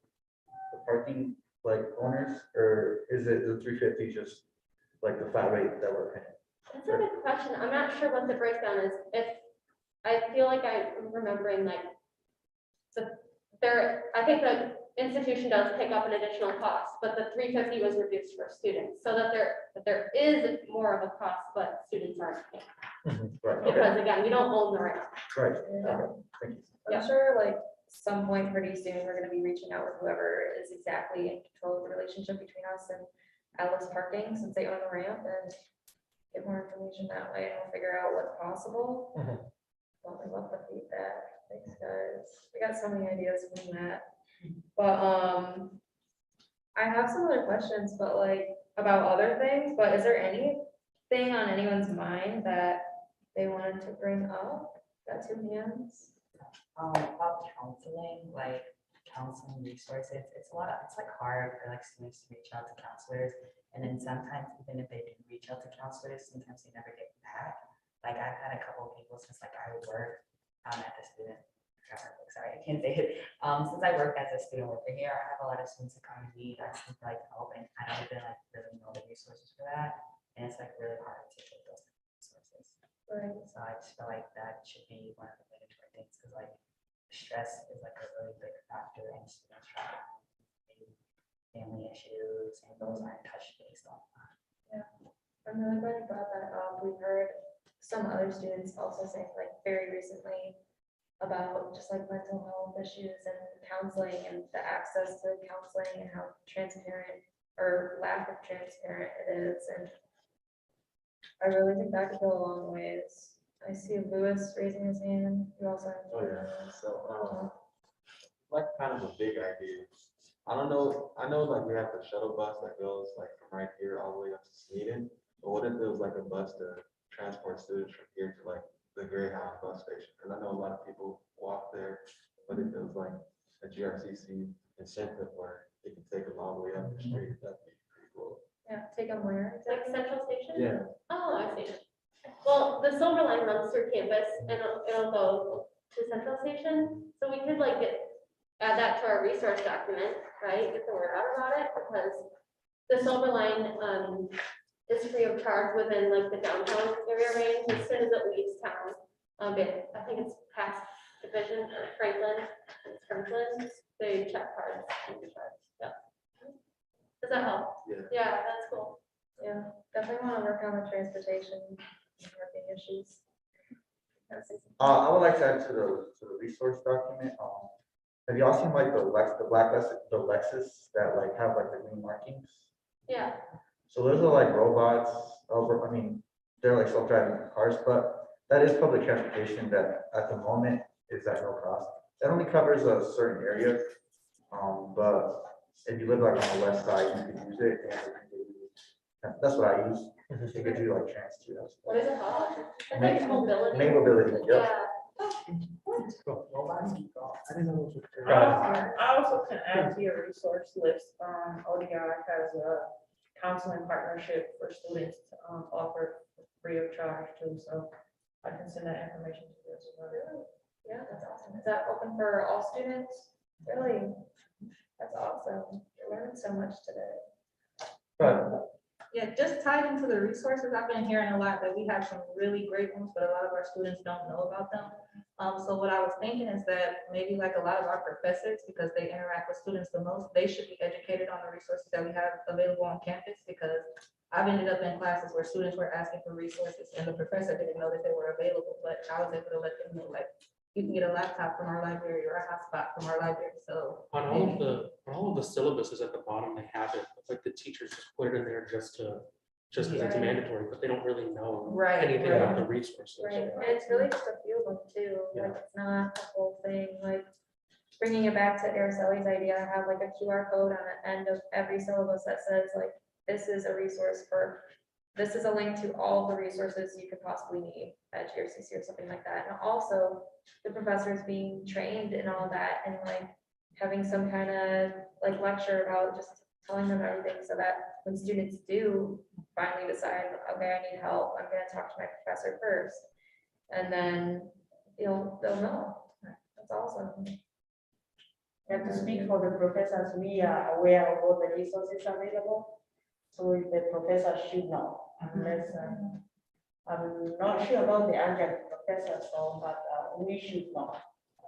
the parking like owners, or is it the 350 just like the flat rate that we're paying? That's a good question. I'm not sure what the breakdown is. If, I feel like I'm remembering like, I think the institution does pick up an additional cost, but the 350 was reduced for students, so that there is more of a cost, but students aren't paying. Right. Because again, we don't own the right. Right. Yeah. Okay. Thank you. I'm sure like some point pretty soon, we're gonna be reaching out with whoever is exactly in control of the relationship between us and Atlas Parking, since they own the ramp, and get more information that way, and we'll figure out what's possible. Well, we love the feedback. Thanks, guys. We got so many ideas from that. But I have some other questions, but like about other things, but is there anything on anyone's mind that they wanted to bring up? Got two hands. About counseling, like counseling resources, it's like hard for like students to reach out to counselors. And then sometimes even if they do reach out to counselors, sometimes they never get back. Like I've had a couple of people since like I work at the student, sorry, I can't say it. Since I work as a student worker here, I have a lot of students that come to me asking for like help, and I don't even like really know the resources for that. And it's like really hard to get those resources. Right. So I just feel like that should be one of the mandatory things, because like stress is like a really big factor in students trying family issues, and those aren't touched based on that. Yeah, I'm really glad you brought that up. We've heard some other students also saying like very recently about just like mental health issues and counseling and the access to counseling and how transparent or lack of transparent it is. And I really think that could go a long ways. I see Louis raising his hand. You also have. Oh, yeah. So, like kind of a big idea. I don't know, I know like we have the shuttle bus that goes like from right here all the way up to Sweden. But what if there was like a bus to transport students from here to like the Greyhound bus station? Because I know a lot of people walk there, but if it was like a GRCC incentive where they can take them all the way up the street, that'd be pretty cool. Yeah, take them where? Like Central Station? Yeah. Oh, I see. Well, the Silver Line runs through campus, and it'll go to Central Station, so we could like add that to our resource document, right? Get the word out about it, because the Silver Line is free of charge within like the downtown area range as soon as it leaves town. I think it's past Division or Franklin. It's Franklin. They check cards. Yeah. Does that help? Yeah. Yeah, that's cool. Yeah, definitely want to work on the transportation working issues. I would like to add to the resource document. Have y'all seen like the Lexus that like have like the green markings? Yeah. So those are like robots. I mean, they're like self-driving cars, but that is public transportation that at the moment is at no cost. That only covers a certain area. But if you live like on the west side, you can use it. And it can give you- that's what I use. It gives you like trans too. What is it called? I May- think it's mobility. May mobility, yep. Yeah. I didn't know those were. I also can add to your resource list, ODR has a counseling partnership for students, offered free of charge too, so I can send that information to you as well. Yeah, that's awesome. Is that open for all students? Really? That's awesome. You're learning so much today. But Yeah, just tied into the resources, I've been hearing a lot that we have some really great ones, but a lot of our students don't know about them. So what I was thinking is that maybe like a lot of our professors, because they interact with students the most, they should be educated on the resources that we have available on campus, because I've ended up in classes where students were asking for resources and the professor didn't know that they were available, but I was able to let them know, like, you can get a laptop from our library or a hotspot from our library, so. On all of the syllabuses at the bottom, they have it, it's like the teachers just put it in there just because it's Right. mandatory, but they don't really know Right, anything right. about the resources. Right, and it's really just a few of them too, like, it's not a whole thing, like, bringing it back to Araceli's idea, I have like a QR code on the end of every syllabus that says like, this is a resource for, this is a link to all the resources you could possibly need at GRCC or something like that, and also the professors being trained in all that, and like, having some kind of like lecture about just telling them everything, so that when students do finally decide, okay, I need help, I'm gonna talk to my professor first. And then they'll know. That's awesome. And to speak for the professors, we are aware of all the resources available. So the professor should know, unless, I'm not sure about the adjunct professors, but we should know.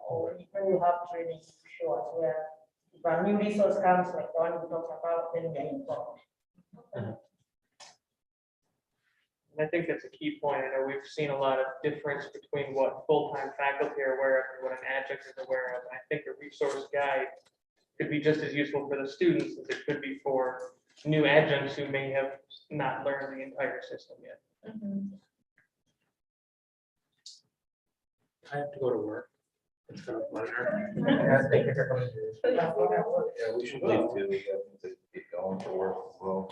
Or even we have training to show us where, if a new resource comes, like the one we talked about, then we are informed. And I think that's a key point. I know we've seen a lot of difference between what full-time faculty are aware of and what an adjunct is aware of. And I think a resource guide could be just as useful for the students as it could be for new adjuncts who may have not learned the entire system yet. I have to go to work. It's been a pleasure. Yeah, thank you for coming. Yeah, we should leave too. We have to get going for work as well.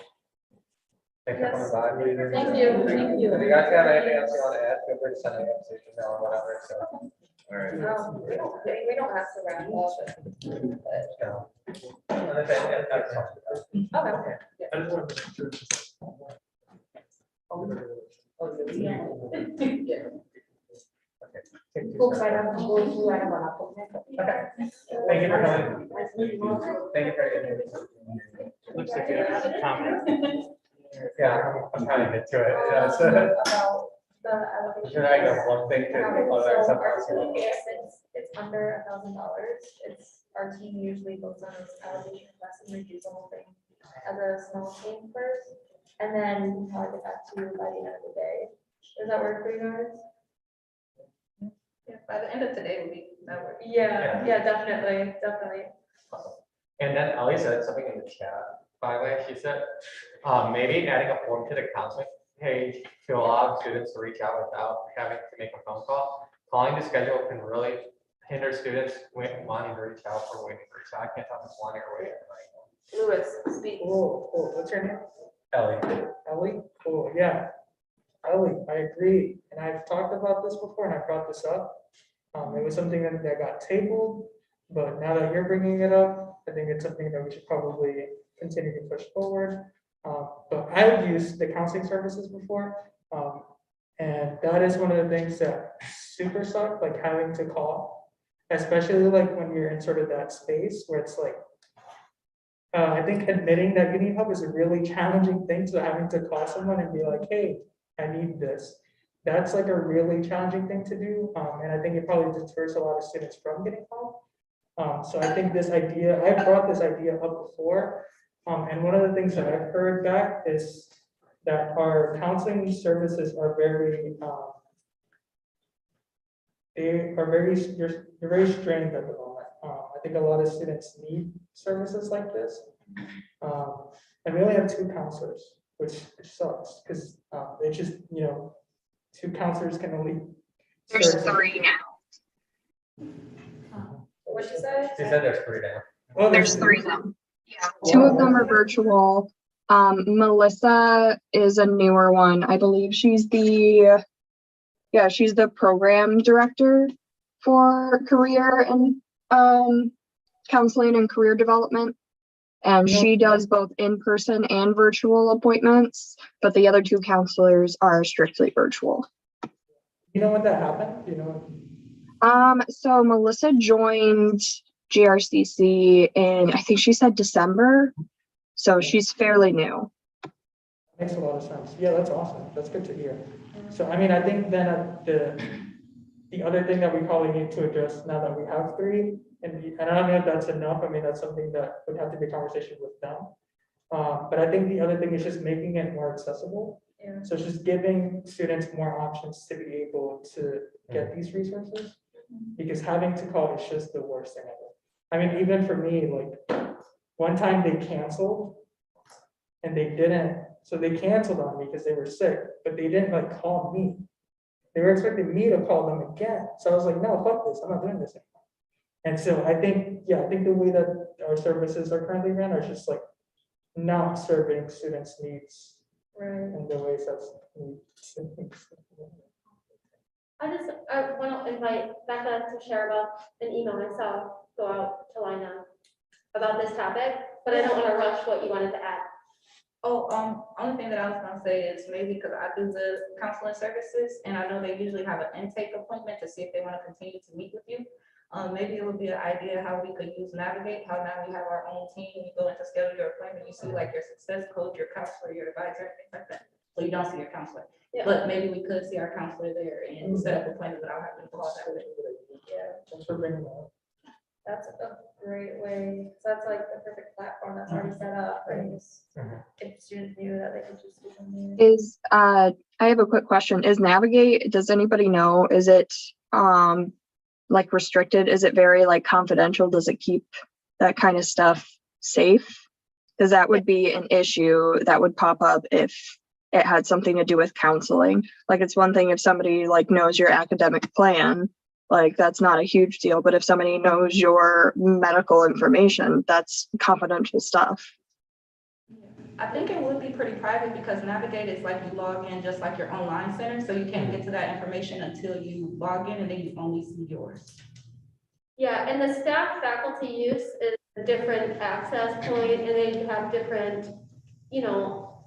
Thank you for coming by. Thank you. Thank you. If you guys have anything else you want to add, feel free to send me a message or whatever, so. All right. We don't have to wrap up. Another thing, yeah, that's all. Okay. I just wanted to make sure. Folks, I have to go to, I have an appointment. Okay. Thank you for coming. Thank you for your. Looks like you have a comment. Yeah, I'm trying to get to it. Yeah, so. About the allocation. Should I go one thing to? So our team, it's under $1,000. It's, our team usually goes on this allocation class and reviews the whole thing as a small team first. And then we'll probably get back to you by the end of the day. Does that work for you guys? Yeah, by the end of today will be, that would. Yeah, yeah, definitely, definitely. And then Ellie said something in the chat, by the way, she said, maybe adding a form to the counseling page to allow students to reach out without having to make a phone call. Calling the schedule can really hinder students wanting to reach out or waiting to reach out. I can't tell if it's one or waiting. Lewis, speak. Oh, what's your name? Ellie. Ellie? Cool, yeah. Ellie, I agree. And I've talked about this before and I brought this up. It was something that got tabled, but now that you're bringing it up, I think it's something that we should probably continue to push forward. But I've used the counseling services before. And that is one of the things that super suck, like having to call, especially like when you're in sort of that space where it's like, I think admitting that you need help is a really challenging thing. So having to call someone and be like, hey, I need this. That's like a really challenging thing to do. And I think it probably deters a lot of students from getting help. So I think this idea, I've brought this idea up before. And one of the things that I've heard back is that our counseling services are very, they're very strained at the moment. I think a lot of students need services like this. And we only have 2 counselors, which sucks because they just, 2 counselors can only There's three now. What'd you say? She said there's 3 now. Oh, There's three now. Yeah, two of them are virtual. Melissa is a newer one. I believe she's the program director for career and counseling and career development. And she does both in-person and virtual appointments, but the other two counselors are strictly virtual. You know when that happened? You know? So Melissa joined GRCC in, I think she said December. So she's fairly new. Makes a lot of sense. Yeah, that's awesome. That's good to hear. So, I mean, I think then the other thing that we probably need to address now that we have three, and I don't know if that's enough. I mean, that's something that would have to be a conversation with them. But I think the other thing is just making it more accessible. Yeah. So just giving students more options to be able to get these resources, because having to call is just the worst thing ever. I mean, even for me, like one time they canceled and they didn't, so they canceled on me because they were sick, but they didn't like call me. They were expecting me to call them again. So I was like, no, fuck this, I'm not doing this anymore. And so I think the way that our services are currently run are just like not serving students' needs in the ways that's. I want to invite Becca to share about an email I saw go out to Lina about this topic, but I don't want to rush what you wanted to add. Only thing that I was gonna say is maybe because I do the counseling services and I know they usually have an intake appointment to see if they want to continue to meet with you. Maybe it would be an idea how we could use Navigate, how now we have our own team, you go in to schedule your appointment, you see like your success coach, your counselor, your advisor, things like that. So you don't see your counselor, but maybe we could see our counselor there and set up appointments without having to call that way. Yeah, Thanks for bringing that up. that's a great way. So that's like the perfect platform that's already set up, right? Just if students knew that they could just do something. I have a quick question. Is Navigate, does anybody know, is it like restricted? Is it very like confidential? Does it keep that kind of stuff safe? Because that would be an issue that would pop up if it had something to do with counseling. Like it's one thing if somebody like knows your academic plan, like that's not a huge deal. But if somebody knows your medical information, that's confidential stuff. I think it would be pretty private because Navigate is like you log in just like your online center, so you can't get to that information until you log in and then you only see yours. Yeah, and the staff faculty use is a different access point, and they have different, you know,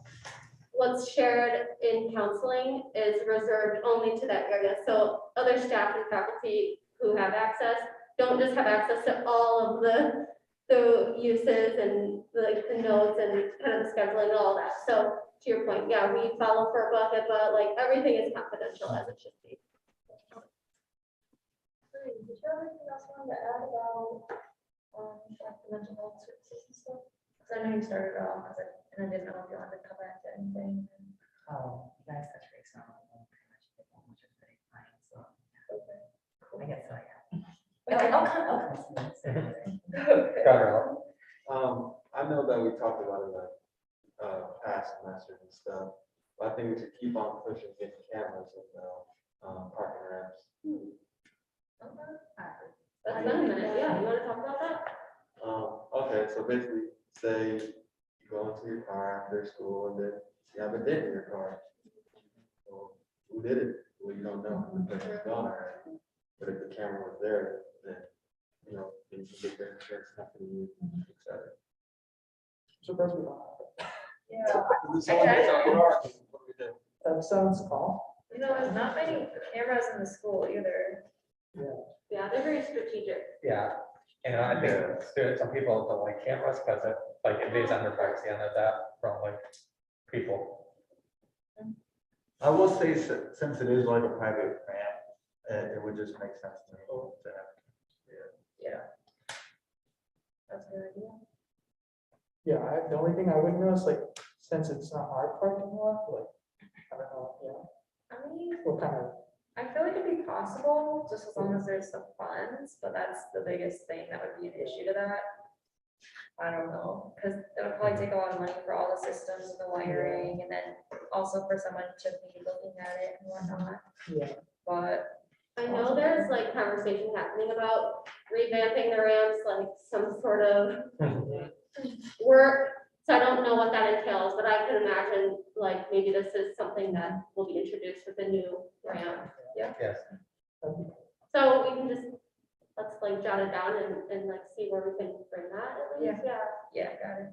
what's shared in counseling is reserved only to that area. So other staff and faculty who have access don't just have access to all of the uses and like the notes and kind of the scheduling and all that. So to your point, yeah, we follow for a bucket, but like everything is confidential as it should be. Did you have anything else you wanted to add about like the mental health services and stuff? Because I know you started off, and I didn't know if you wanted to come back to anything. You guys touch base on pretty much everything, which is pretty fine, so. Okay, cool. I guess so, yeah. I'll come. I know that we talked about it in the past semesters and stuff, but I think we should keep on pushing, getting cameras in the parking ramps. That's been a minute. Yeah, you want to talk about that? Okay, so basically, say you go into your car after school and then you have a dent in your car. Well, who did it? Well, you don't know. The person's gone already. But if the camera was there, then you know, you can get their insurance company, et cetera. Supposed to be on. Yeah. That sounds calm. You know, there's not many cameras in the school either. Yeah, they're very strategic. Yeah, and I think students, some people don't like cameras because it like invades on their privacy and that from like people. I will say, since it is like a private ramp, it would just make sense to me to have. Yeah. That's a good idea. Yeah, the only thing I would know is like, since it's not our parking lot, like, I don't know, I mean, what kind of. I feel like it'd be possible, just as long as there's the funds, but that's the biggest thing that would be an issue to that. I don't know, because it would probably take a lot of money for all the systems and the wiring, and then also for someone to be looking at it and whatnot. Yeah. But I know there's like conversation happening about revamping the ramps, like some sort of work. So I don't know what that entails, but I can imagine like maybe this is something that will be introduced with the new ramp. Yeah. Yes. So we can just, let's like jot it down and like see where we can bring that at least. Yeah. Yeah, got it.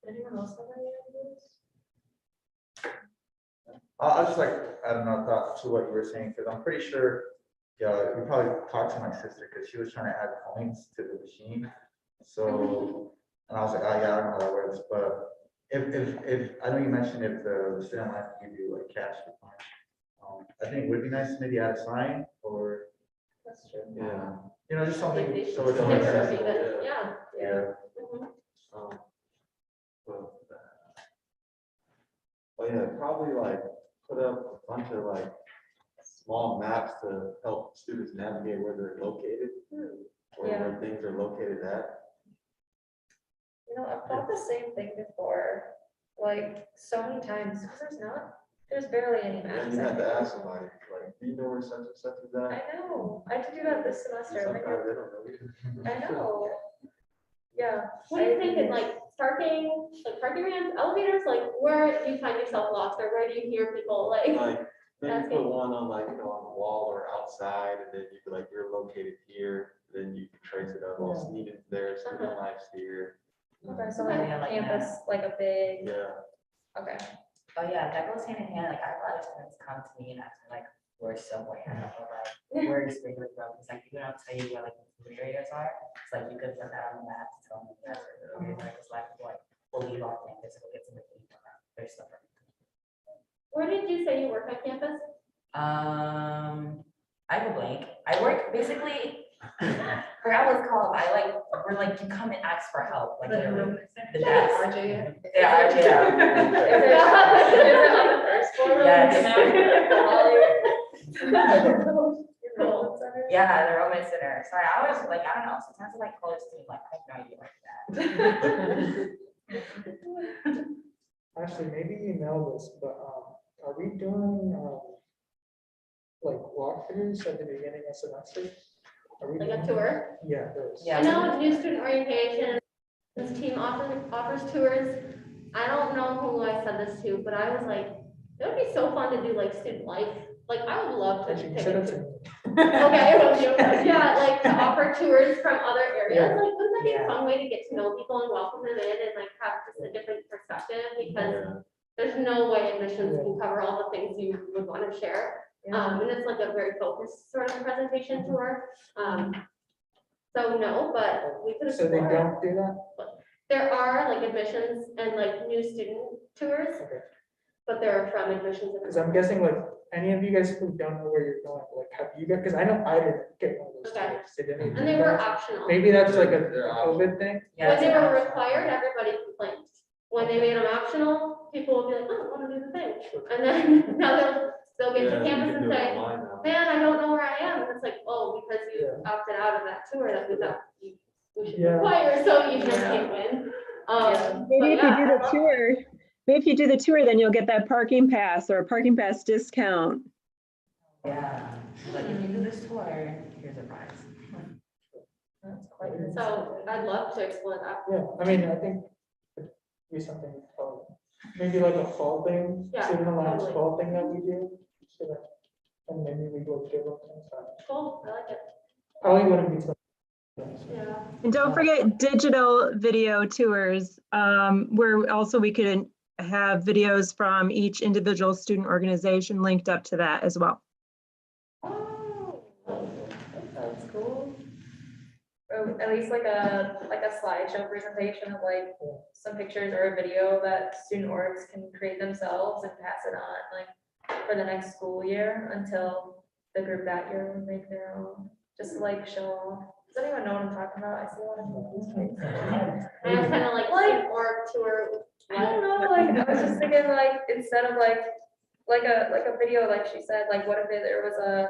Anyone else have any ideas? I'll just like, I don't know, thought to what you were saying, because I'm pretty sure, yeah, you probably talked to my sister, because she was trying to add coins to the machine. So, and I was like, oh yeah, I don't know how that works, but if, I know you mentioned if the student line can give you like cash for fine. I think it would be nice to maybe add a sign, or, That's true. Yeah. you know, just something, Like they so it's should more sticker accessible. even, yeah. Yeah. Mhm. Well, oh yeah, probably like put up a bunch of like small maps to help students navigate where they're located, or Yeah. where things are located at. You know, I've thought the same thing before, like so many times, because there's barely any And maps. you I have to think. ask somebody, like, do you know where such and such is at? I know, I had to do that this semester. Sometimes Like, they don't know either. I know. Yeah. What do you think in like parking ramps, elevators, like where do you find yourself lost or where do you hear people like? Like, maybe asking? put one on like, on the wall or outside, and then you could like, you're located here, then you can trace it up, all students there, student lives here. Okay, so like Yeah, like campus, like a big, Yeah. okay. Oh, yeah, that goes hand in hand. Like, I have a lot of students come to me and ask me, like, where's somewhere? And I'm like, where's Wrigley Road? It's like, you don't tell you where like the food areas are. It's like, you could put that on the map to tell me that's where the food areas are. It's like, we'll leave off campus, go get some to eat. There's stuff. Where did you say you work on campus? I have a blank. I work basically, I forgot what it's called. We're like, you come and ask for help, like literally. The desk. RJ. Yeah, RJ. Is it on the first floor? Yeah, the Roman Center. Sorry, I was like, I don't know, sometimes I like close to me, like, I have no idea like that. Actually, maybe you know this, but are we doing like walkthroughs at the beginning of semester? Are we Like a doing- tour? Yeah, those. I know new student orientation, this team offers tours. I don't know who I said this to, but I was like, it would be so fun to do like student life. Like, I would love to Actually, take send a it to tour. me. Okay, well, yeah, like to offer tours from other areas, Yeah. like, wouldn't that be a Yeah. fun way to get to know people and welcome them in and like have just a different perspective? Because Yeah. there's no way admissions can cover all the things you would want to share. And it's like a very focused sort of presentation tour. So no, but we could So they explore. don't do that? There are like admissions and like new student tours, Okay. but they're from admissions. Because I'm guessing like any of you guys who don't know where you're going, like have you guys, because I know I didn't get one of those Okay. tours. Did any of And you they were guys? optional. Maybe that's like a They're optional. COVID thing. When they were required, everybody complained. When they made them optional, people would be like, oh, I want to do the thing. And then now they'll get Yeah, to you campus can and do it say, online now. man, I don't know where I am. And it's like, oh, because you opted out of that tour that we thought we should Yeah. require, so you just can't win. Maybe But if you do yeah, the tour, maybe if you do the tour, then you'll get that parking pass or a parking pass discount. Yeah, like if you do this tour, here's a prize. That's quite. So I'd love to explore that. Yeah, I mean, I think it'd be something, maybe like a fall thing, Yeah, student alliance totally. fall thing that we do. So that, and maybe we go give them some time. Cool, I like it. Probably wouldn't be so. Yeah. And don't forget digital video tours, where also we could have videos from each individual student organization linked up to that as well. Oh, that's cool. Or at least like a slideshow presentation of like some pictures or a video that student orgs can create themselves and pass it on like for the next school year until the group that year would make their own, just to like show off. Does anyone know what I'm talking about? I see a lot of people. I was kind of like, org tour. I don't know, like, I was just thinking like, instead of like a video, like she said, like, what if there was a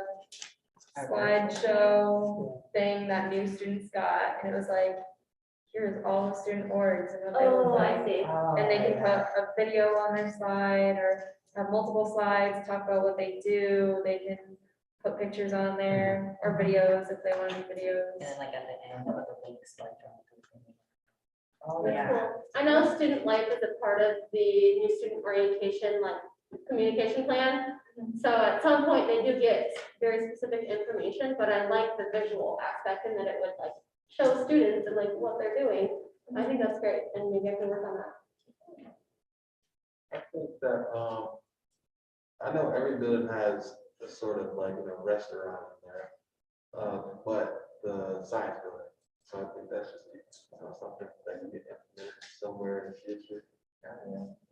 slideshow thing that new students got, and it was like, here's all the student orgs and what they look Oh, I like. see. And they can put a video on their slide, or have multiple slides, talk about what they do. They can put pictures on there or videos if they want to do videos. And then like at the end of the links, like. Oh, That's yeah. cool. I know student life is a part of the new student orientation, like communication plan. So at some point they do get very specific information, but I like the visual aspect and that it would like show students and like what they're doing. I think that's great, and maybe I can work on that. I think that, I know every building has a sort of like, restaurant in there, but the science building. So I think that's just something that can be implemented somewhere in the future.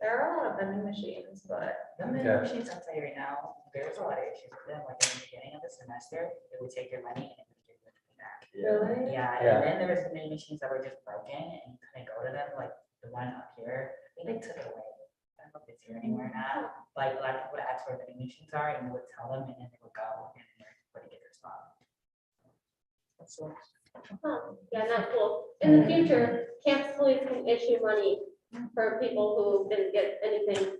There are a lot of vending machines, but The vending machines, I'll tell you right now, there's a lot of issues with them, like in the beginning of the semester, it would take your money and it would give you money back. really, Yeah, Yeah. and then there was vending machines that were just broken and you couldn't go to them, like the one up here, I think they took it away. I don't know if it's here anywhere now, like a lot of people would ask where vending machines are and they would tell them and then they would go and then they would get their spot. That's what. Huh, yeah, not cool. In the future, campus police can issue money for people who didn't get anything.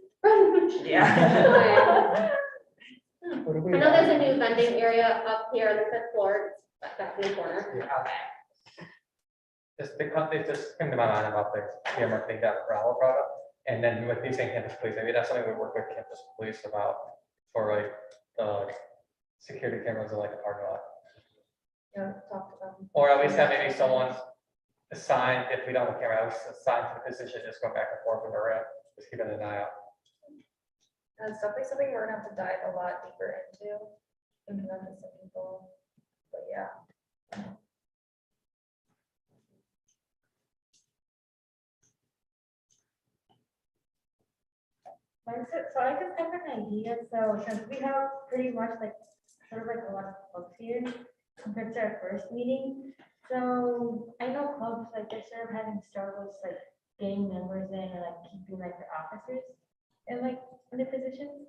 Yeah. I know there's a new vending area up here on the 5th floor, back in the corner. Okay. Just the company just came to my mind about the camera thing, that Bravo product. And then with you saying campus police, maybe that's something we work with campus police about for like the security cameras in like a parking lot. Yeah, talk to them. Or at least have maybe someone assigned, if we don't have a camera, at least assigned to the position, just go back and forth with the ramp, just keeping an eye out. That's definitely something we're gonna have to dive a lot deeper into. Thinking of some people, but yeah. So I just have an idea, so since we have pretty much like, sort of like a lot of clubs here compared to our first meeting. So I know clubs, like they're sort of having struggles like getting members in and like keeping like their officers in like in their positions.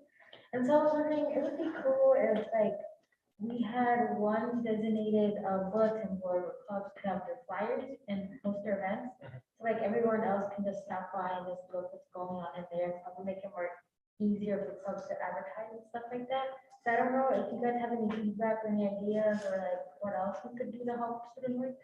And so I was wondering, it would be cool if like we had one designated bulletin board where clubs could have their flyers and host their events. So like everyone else can just stop by and just look what's going on in there. Probably make it more easier for clubs to advertise and stuff like that. So I don't know if you guys have any feedback or any ideas or like what else we could do to help student work.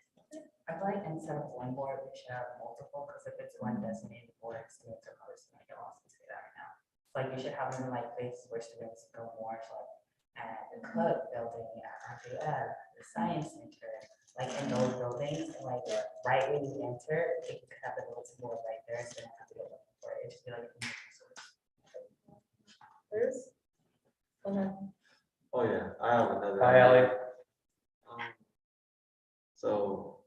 I feel like instead of one board, we should have multiple, because if it's one designated board, students are probably just gonna get lost and say that right now. Like you should have them in like places where students go more to like at the club building, at RJF, the science center, like in those buildings, and like right when you enter, you could have the bulletin board right there, so you don't have to go looking for it. It should be like. There's. Oh, yeah, I have another. Hi, Ellie. So,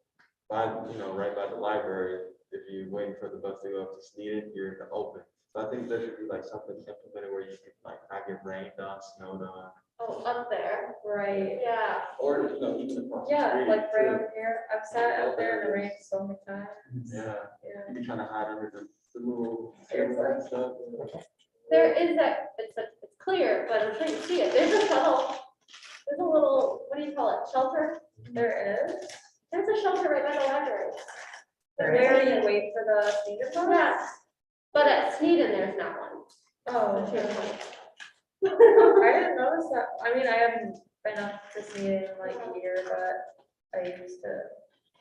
right by the library, if you're waiting for the bus to go up to Sneed, you're in the open. So I think there should be like something implemented where you can like not get rained on, snowed on. Oh, up there, Right. yeah. Or, even across the Yeah, street. like right too. over here. I've sat out there in the rain so many times. Yeah, Yeah. you be trying to hide under the little. It's like- and stuff. There is it's clear, but I'm sure you see it. There's a little, what do you call it, shelter? There is. There's a shelter right by the library. Where you wait for the senior bus? Yeah, but at Sneeden, there's not one. Oh, That's your okay. point. I didn't notice that. I mean, I haven't been up to see it in like a year, but I used to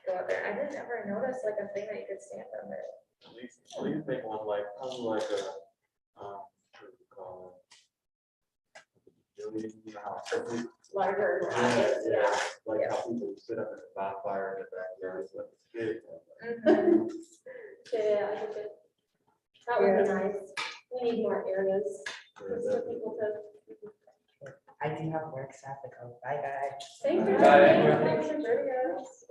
go out there. I didn't ever notice like a thing that you could stand under. At least make one like, kind of like a, what do you call it? Building, how people- Larger. Yeah, like how people sit up in the bonfire in the backyard, it's like it's big. Mhm. Yeah, I think that would be nice. We need more areas for people to. I do have work stuff to go. Bye, guys. Thank you. Bye. Thanks for joining us.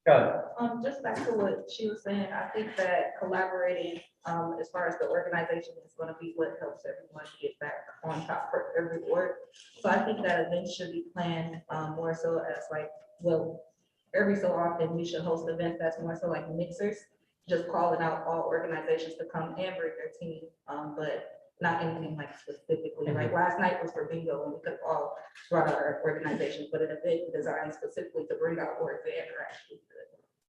Good. Just back to what she was saying, I think that collaborating, as far as the organization is gonna be what helps everyone get back on top for every work. So I think that events should be planned, more so as like, well, every so often we should host events that's more so like mixers, just calling out all organizations to come and bring their team, but not anything like specifically, like last night was for bingo and we could all brought our organizations, but an event designed specifically to bring out work and interaction.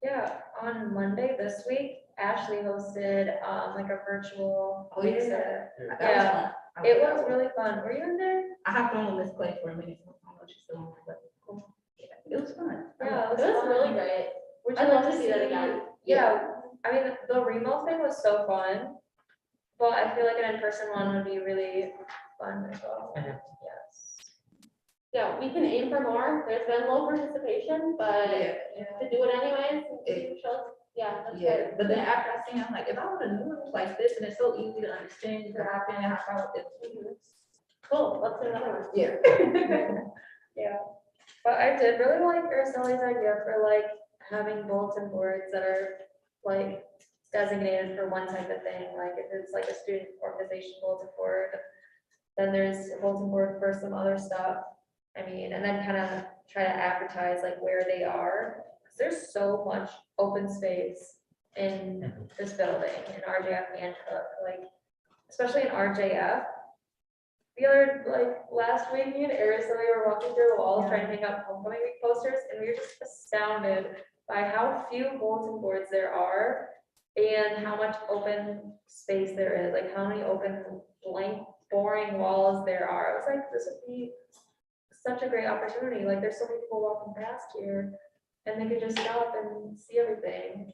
Yeah, on Monday this week Ashley hosted, like a virtual. Oh, yeah. babysitter. That was Yeah, fun. it was really fun. Were you in there? I have fun with Miss Clay for a minute. So I don't know if she's still on, but cool. Yeah, it was fun. Yeah, It was really great. Would you I'd like love to to see that see- again. Yeah, I mean, the remote thing was so fun, but I feel like an in-person one would be really fun as well. Mhm. Yes. Yeah, we can aim for more. There's been low participation, but Yeah. to do it anyways, it shows, yeah, that's Yeah, good. but then after I seen, it, I'm like, if I would have known it was like this and it's so easy to understand, you can hop in and hop out. Cool, let's do another one. Yeah. Yeah, but I did really like Araceli's idea for like having bulletin boards that are like designated for one type of thing, like if it's like a student organization bulletin board, then there's a bulletin board for some other stuff. I mean, and then kind of try to advertise like where they are, because there's so much open space in this building, in RJF and Cook, like, especially in RJF. The other, like, last week, me and Araceli were walking through the walls trying to hang up homecoming week posters, and we were just astounded by how few bulletin boards there are and how much open space there is, like how many open, blank, boring walls there are. I was like, this would be such a great opportunity. Like, there's so many people walking past here, and they could just stop and see everything.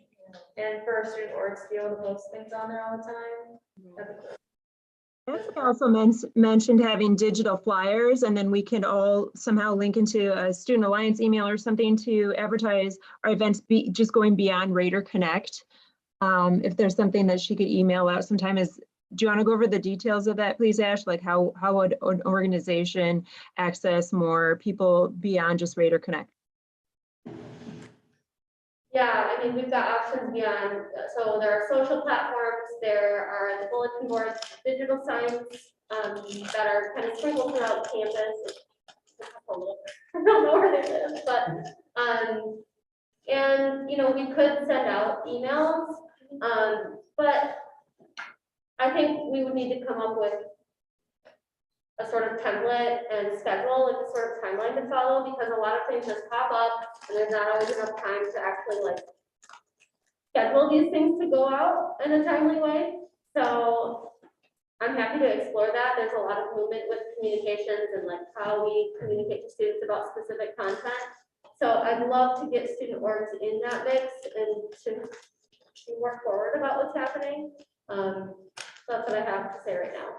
And for our student orgs to be able to post things on there all the time. That'd be great. Ashley also mentioned having digital flyers, and then we can all somehow link into a Student Alliance email or something to advertise our events, just going beyond Raider Connect. If there's something that she could email out sometime, do you want to go over the details of that, please, Ash? Like how would an organization access more people beyond just Raider Connect? Yeah, I mean, we've got options beyond, so there are social platforms, there are the bulletin boards, digital signs, that are kind of sprinkled throughout campus. I don't know where they live, but, and, you know, we could send out emails, but I think we would need to come up with a sort of template and schedule, like a sort of timeline to follow, because a lot of things just pop up and there's not always enough time to actually like schedule these things to go out in a timely way. So I'm happy to explore that. There's a lot of movement with communications and like how we communicate to students about specific content. So I'd love to get student orgs in that mix and to be more forward about what's happening. So that's what I have to say right now.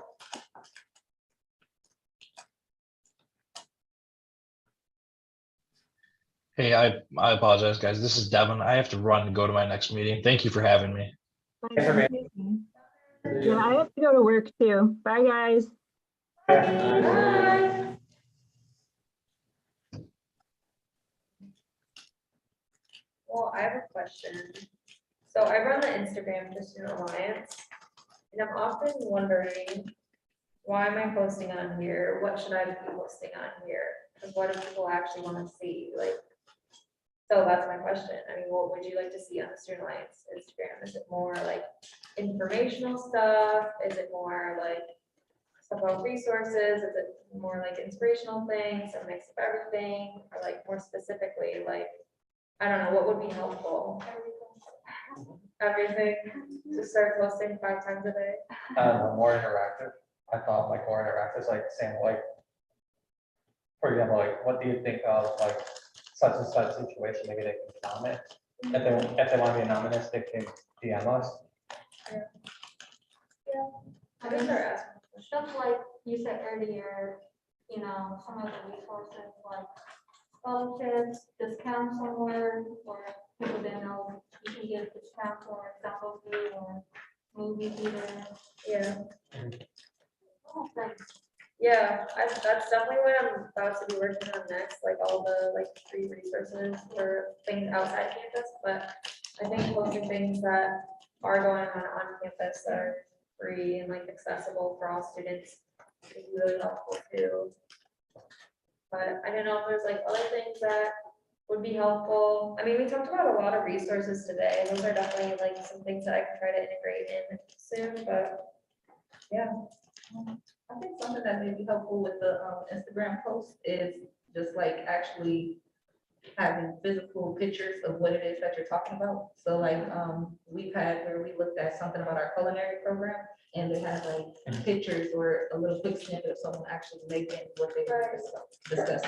Hey, I apologize, guys. This is Devin. I have to run and go to my next meeting. Thank you for having me. Yeah, I have to go to work too. Bye, guys. Bye. Well, I have a question. So I run the Instagram for Student Alliance, and I'm often wondering, why am I posting on here? What should I be posting on here? Because what do people actually want to see? Like, so that's my question. I mean, what would you like to see on the Student Alliance Instagram? Is it more like informational stuff? Is it more like stuff about resources? Is it more like inspirational things, a mix of everything? Or like more specifically, like, I don't know, what would be helpful? Everything, to start posting 5 times a day? More interactive. I thought like more interactive, like saying like, for example, like, what do you think of like such and such situation? Maybe they can comment. If they want to be anonymous, they can DM us. Yeah. I mean, stuff like you said earlier, you know, some of the resources like scholarships, discounts somewhere, or people didn't know you can get a discount for example, fee or movie theater. Yeah. Oh, thanks. Yeah, that's definitely what I'm about to be working on next, like all the like free resources for things outside campus, but I think posting things that are going on campus that are free and like accessible for all students is really helpful too. But I don't know if there's like other things that would be helpful. I mean, we talked about a lot of resources today. Those are definitely like some things that I can try to integrate in soon, but yeah. I think something that may be helpful with the Instagram post is just like actually having physical pictures of what it is that you're talking about. So like, we've had where we looked at something about our culinary program, and they had like pictures or a little quick snippet of someone actually making what they were discussing, because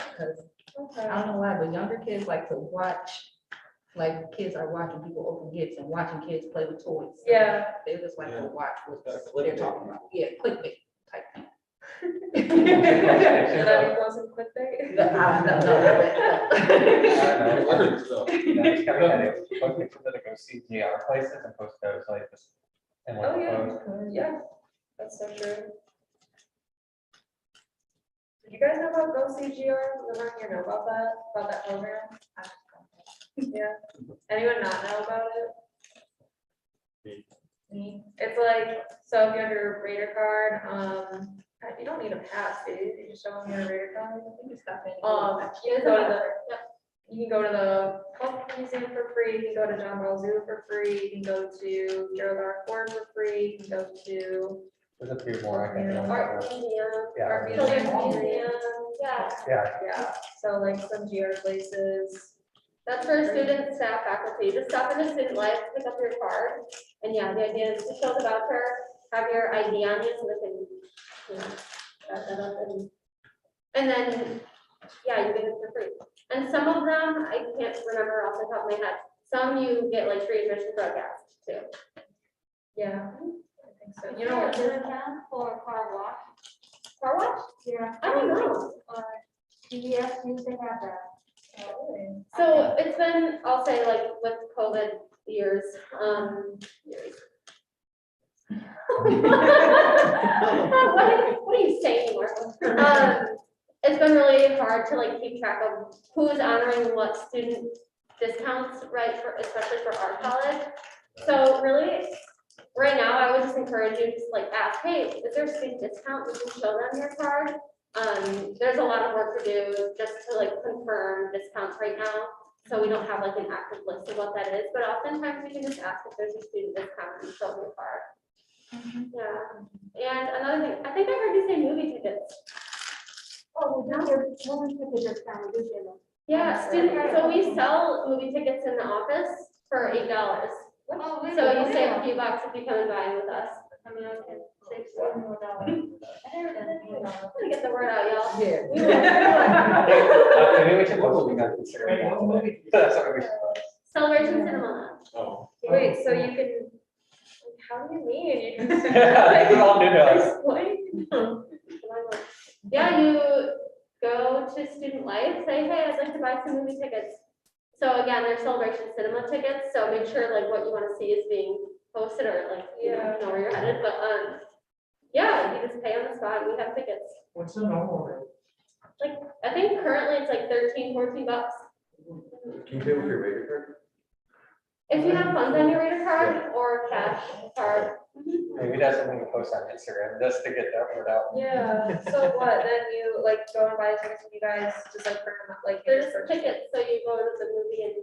I don't know why, but younger kids like to watch, like kids are watching people open gifts and watching kids play with toys. Yeah. They just like to watch what they're talking about. Yeah, clickbait type thing. Should I be posting clickbait? I don't know. Next coming headache, post pictures of the go see GR places and post those like this. And Oh, like yeah, post. yeah, that's so true. Did you guys know about Go CGR? Does everyone here know about that program? Yeah, anyone not know about it? Me. It's like, so if you have your Raider card, you don't need a pass, dude, you just show them your Raider card. You can go to the Health Museum for free, you can go to John Ball Zoo for free, you can go to Gerald R. Ford for free, you can go to There's a few more, I think. Art museum, Yeah. art museum, yeah. Yeah. So like some GR places. That's for students, staff, faculty. Just stop in the student life, pick up your card. And yeah, the idea is to show the voucher, have your ID on you so they can, you know, back that up and then, yeah, you get it for free. And some of them, I can't remember off the top of my head. Some you get like free admission for a guest too. Yeah, I think so. You know what discount for car wash? Car wash? Yeah. I don't know. CVS used to have that. So it's been, I'll say like with COVID years, what are you saying, Martha? It's been really hard to like keep track of who's honoring what student discounts, right, for, especially for our college. So really, right now, I would just encourage you to just like ask, hey, is there a student discount? You can show them your card. There's a lot of work to do just to like confirm discounts right now. So we don't have like an active list of what that is, but oftentimes we can just ask if there's a student discount and show them your card. Yeah, and another thing, I think I heard you say movie tickets. Oh, now there's movie ticket discount, we do get them. Yeah, student, so we sell movie tickets in the office for $8. Oh, really? So you Oh, save yeah. a few bucks if you come and buy with us. I mean, I can save $7 more. I'm gonna get the word out, y'all. Yeah. We will. Maybe we should post what we got considered. That's something we should post. Celebration Cinema. Oh. Wait, so you can, how do you mean? You can. Yeah, we all do know. Explain. Yeah, you go to Student Life, say, hey, I'd like to buy some movie tickets. So again, there's Celebration Cinema tickets, so make sure like what you want to see is being posted or like, you know where you're headed, but yeah, you just pay on the spot, we have tickets. What's the normal rate? Like, I think currently it's like 13, 14 bucks. Can you pay with your Raider card? If you have funds on your Raider card or cash card. Maybe that's something to post on Instagram, just to get that word out. Yeah, so what, then you like go and buy tickets with you guys, just like print them, like. There's tickets, so you go to the movie and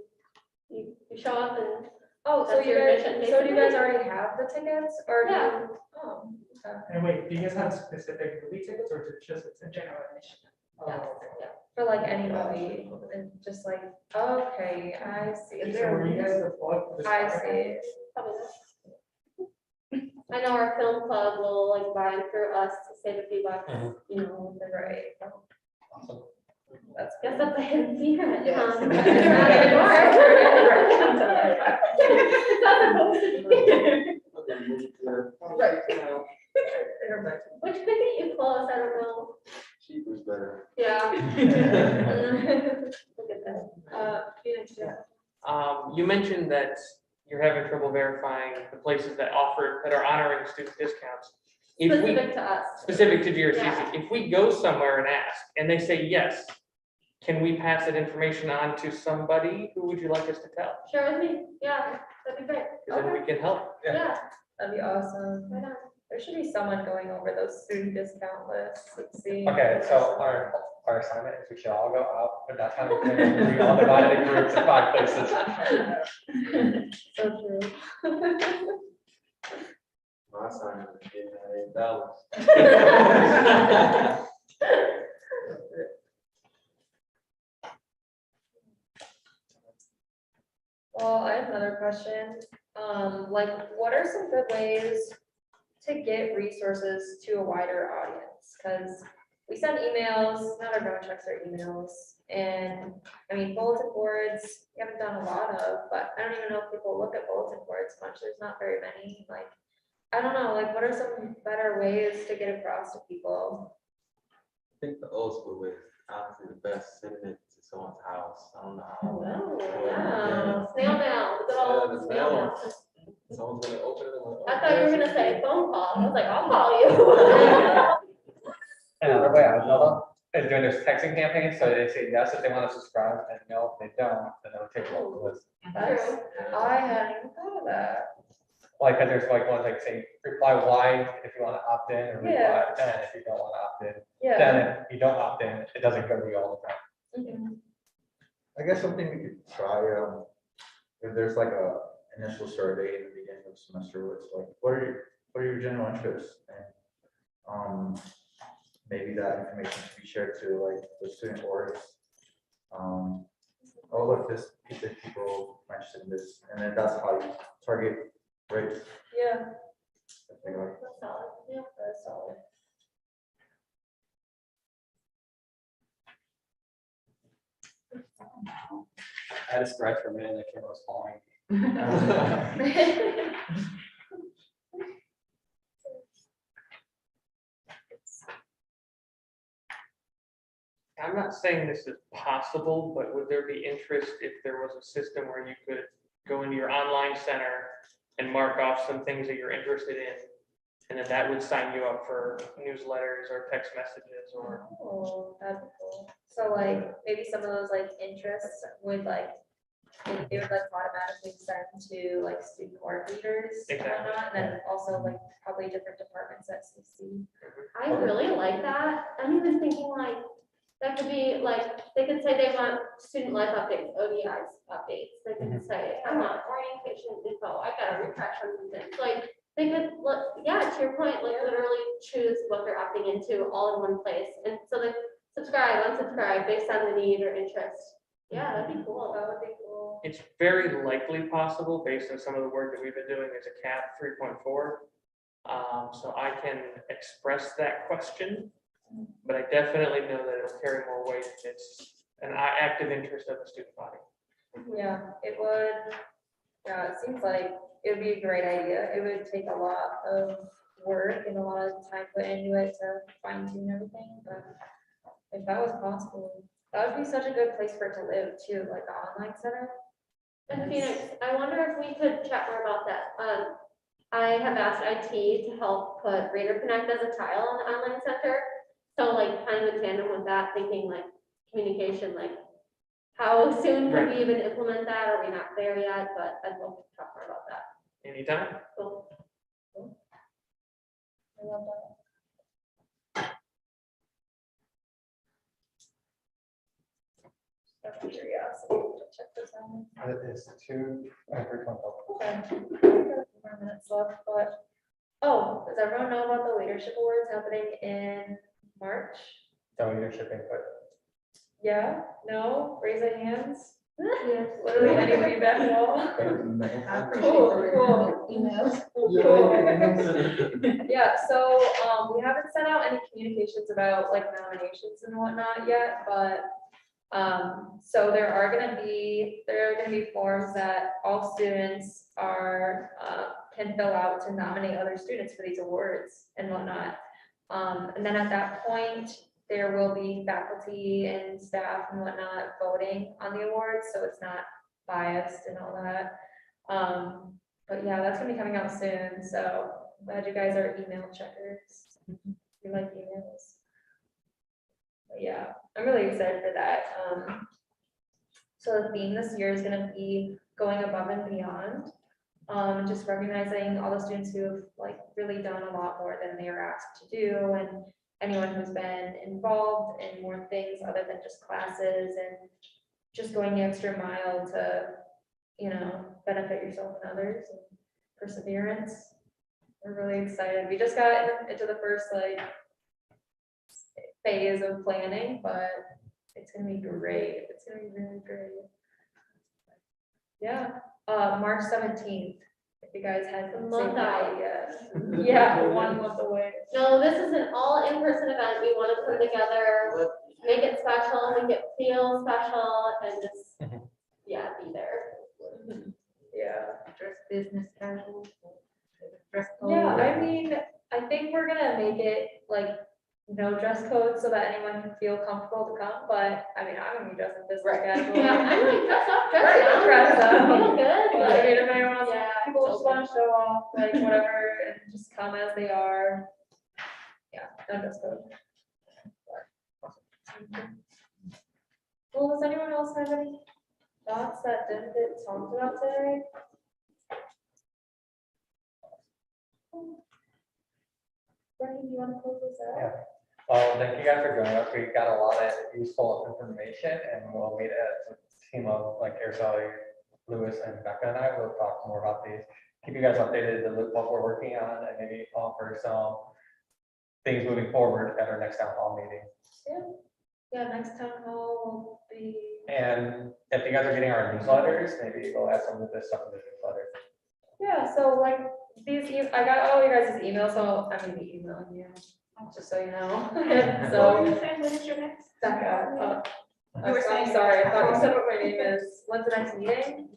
you show up and. Oh, so that's you your guys, admission, so do you guys basically. already have the tickets, or do Yeah. you? Oh, okay. And wait, do you guys have specific movie tickets or is it just it's a general admission? Oh, okay. For like any movie, and just like, okay, I see. Is there, were you guys the plug for this? I program? see. I know our film club will like buy them through us to save a few bucks, you know, Right. that's, guess that's a hidden secret. Yes. It's not supposed to be. Right. Which could get you close, I don't know. Cheaper's better. Yeah. Look at that. Phoenix, yeah. You mentioned that you're having trouble verifying the places that are honoring student discounts. If we- Specific to us. Specific to GRCC. Yeah. If we go somewhere and ask, and they say yes, can we pass that information on to somebody? Who would you like us to tell? Share with me, yeah, that'd be great. Because then we can help. Yeah. That'd be awesome. Right on. There should be someone going over those student discount lists, let's see. Okay, so our assignment is we should all go out, but that time we all divide into groups of 5 places. So true. My son is getting $8. Well, I have another question. Like, what are some good ways to get resources to a wider audience? Because we send emails, not everyone checks their emails. And I mean, bulletin boards, we haven't done a lot of, but I don't even know if people look at bulletin boards much. There's not very many. Like, I don't know, like, what are some better ways to get across to people? I think the old school way is honestly the best, sending it to someone's house. I don't know how. Oh, Yeah. Snail mail, good Yeah, old the snail mail. mail. Someone's gonna open it. and like, I oh, thought you were yes. gonna say phone call. I was like, I'll call you. Another way I know them is doing this texting campaign, so they say yes if they want to subscribe, and no if they don't, then they'll take a local list. That's, I hadn't even thought of that. Like, cause there's like ones like say, reply Y if you want to opt in, or reply Yeah. N if you don't want to opt in. Yeah. Then if you don't opt in, it doesn't go to you all the time. Mhm. I guess something we could try, if there's like a initial survey in the beginning of the semester, where it's like, what are your general interests? And, maybe that information should be shared to like the student orgs. Oh, look, this piece of people are interested in this, and then that's how you target rates. Yeah. Something like That's solid. Yeah, that's solid. I had a scratch for a minute, and the camera was falling. I'm not saying this is possible, but would there be interest if there was a system where you could go into your online center and mark off some things that you're interested in? And then that would sign you up for newsletters or text messages or. Oh, that'd be cool. So like, maybe some of those like interests would like, maybe they would like automatically send to like student org leaders and Exactly. whatnot, and then also like probably different departments at CC. I really like that. I'm even thinking like, that could be like, they could say they want student life updates, ODIs updates. They could say, I want orientation info. I gotta refresh on something. Like, they could, yeah, to your point, like literally choose what they're opting into all in one place. And so they subscribe, unsubscribe based on the need or interest. Yeah, that'd be cool. That would be cool. It's very likely possible based on some of the work that we've been doing as a CAP 3.4. So I can express that question, but I definitely know that it'll carry more weight if it's an active interest of the student body. Yeah, it would. Yeah, it seems like it would be a great idea. It would take a lot of work and a lot of time put into it to fine tune everything, but if that was possible, that would be such a good place for it to live too, like the online center. And Phoenix, I wonder if we could chat more about that. I have asked IT to help put Reader Connect as a tile on the online center. So like kind of in tandem with that, thinking like communication, like how soon can we even implement that? Are we not there yet? But I'd love to talk more about that. Anytime. Cool. I love that. Out of curiosity, check this out. It is 3:20. Okay. We've got a few more minutes left, but, oh, does everyone know about the leadership awards happening in March? No leadership input. Yeah, no, raise your hands. Yes. Literally any feedback at all? Cool, cool. Cool. Yeah, so, we haven't sent out any communications about like nominations and whatnot yet, but, so there are gonna be forms that all students are, can fill out to nominate other students for these awards and whatnot. And then at that point, there will be faculty and staff and whatnot voting on the awards, so it's not biased and all that. But yeah, that's gonna be coming out soon, so I'm glad you guys are email checkers. You like emails. But yeah, I'm really excited for that. So the theme this year is gonna be going above and beyond. Just recognizing all the students who have like really done a lot more than they were asked to do, and anyone who's been involved in more things other than just classes, and just going the extra mile to, you know, benefit yourself and others, and perseverance. We're really excited. We just got into the first like phase of planning, but it's gonna be great. It's gonna be really great. Yeah, March 17th, if you guys had A some month save out. ideas. Yeah, 1 month away. No, this is an all in-person event. We want to come together, make it special, make it feel special, and just, yeah, be there. Yeah. Dress business casual. Dress code. Yeah, I mean, I think we're gonna make it like no dress code so that anyone can feel comfortable to come, but I mean, I'm gonna be dressed in business casual. Yeah, I'm like, dress up, dress Right, down. dress up. Feel good. I mean, like, if anyone wants, yeah, people it's just open. wanna show off, like whatever, and just come as they are. Yeah, no dress code. Well, does anyone else have any thoughts that didn't get talked about today? Brendan, you wanna close this out? Yeah. Well, thank you guys for joining us. We got a lot of useful information and we'll meet as a team of like Araceli, Lewis and Becca and I will talk more about these. Keep you guys updated the loop what we're working on and maybe offer some things moving forward at our next town hall meeting. Yeah, next town hall will be. And if you guys are getting our newsletters, maybe we'll add some of this stuff in the newsletter. Yeah, so like I got all you guys' emails, so I'm gonna be emailing you, just so you know. So, When is your next? Becca, You were I'm saying- sorry, I thought you said what my name is. When's the next meeting?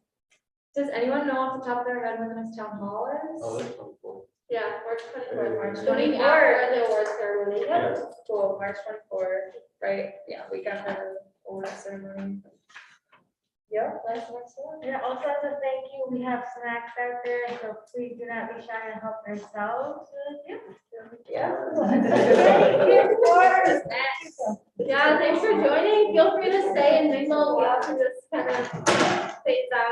Does anyone know off the top of their head when the next town hall is? Oh, that's pretty cool. Yeah, March 24th. March The week 24th. after the award ceremony. Yep, cool, March 24th, right? Yeah, week after the award ceremony. Yep, that's the next one. And also as a thank you, we have snacks out there, so please do not be shy and help yourselves. Yeah. Yeah, thanks for joining. Feel free to stay and mingle. We also just kind of fades out.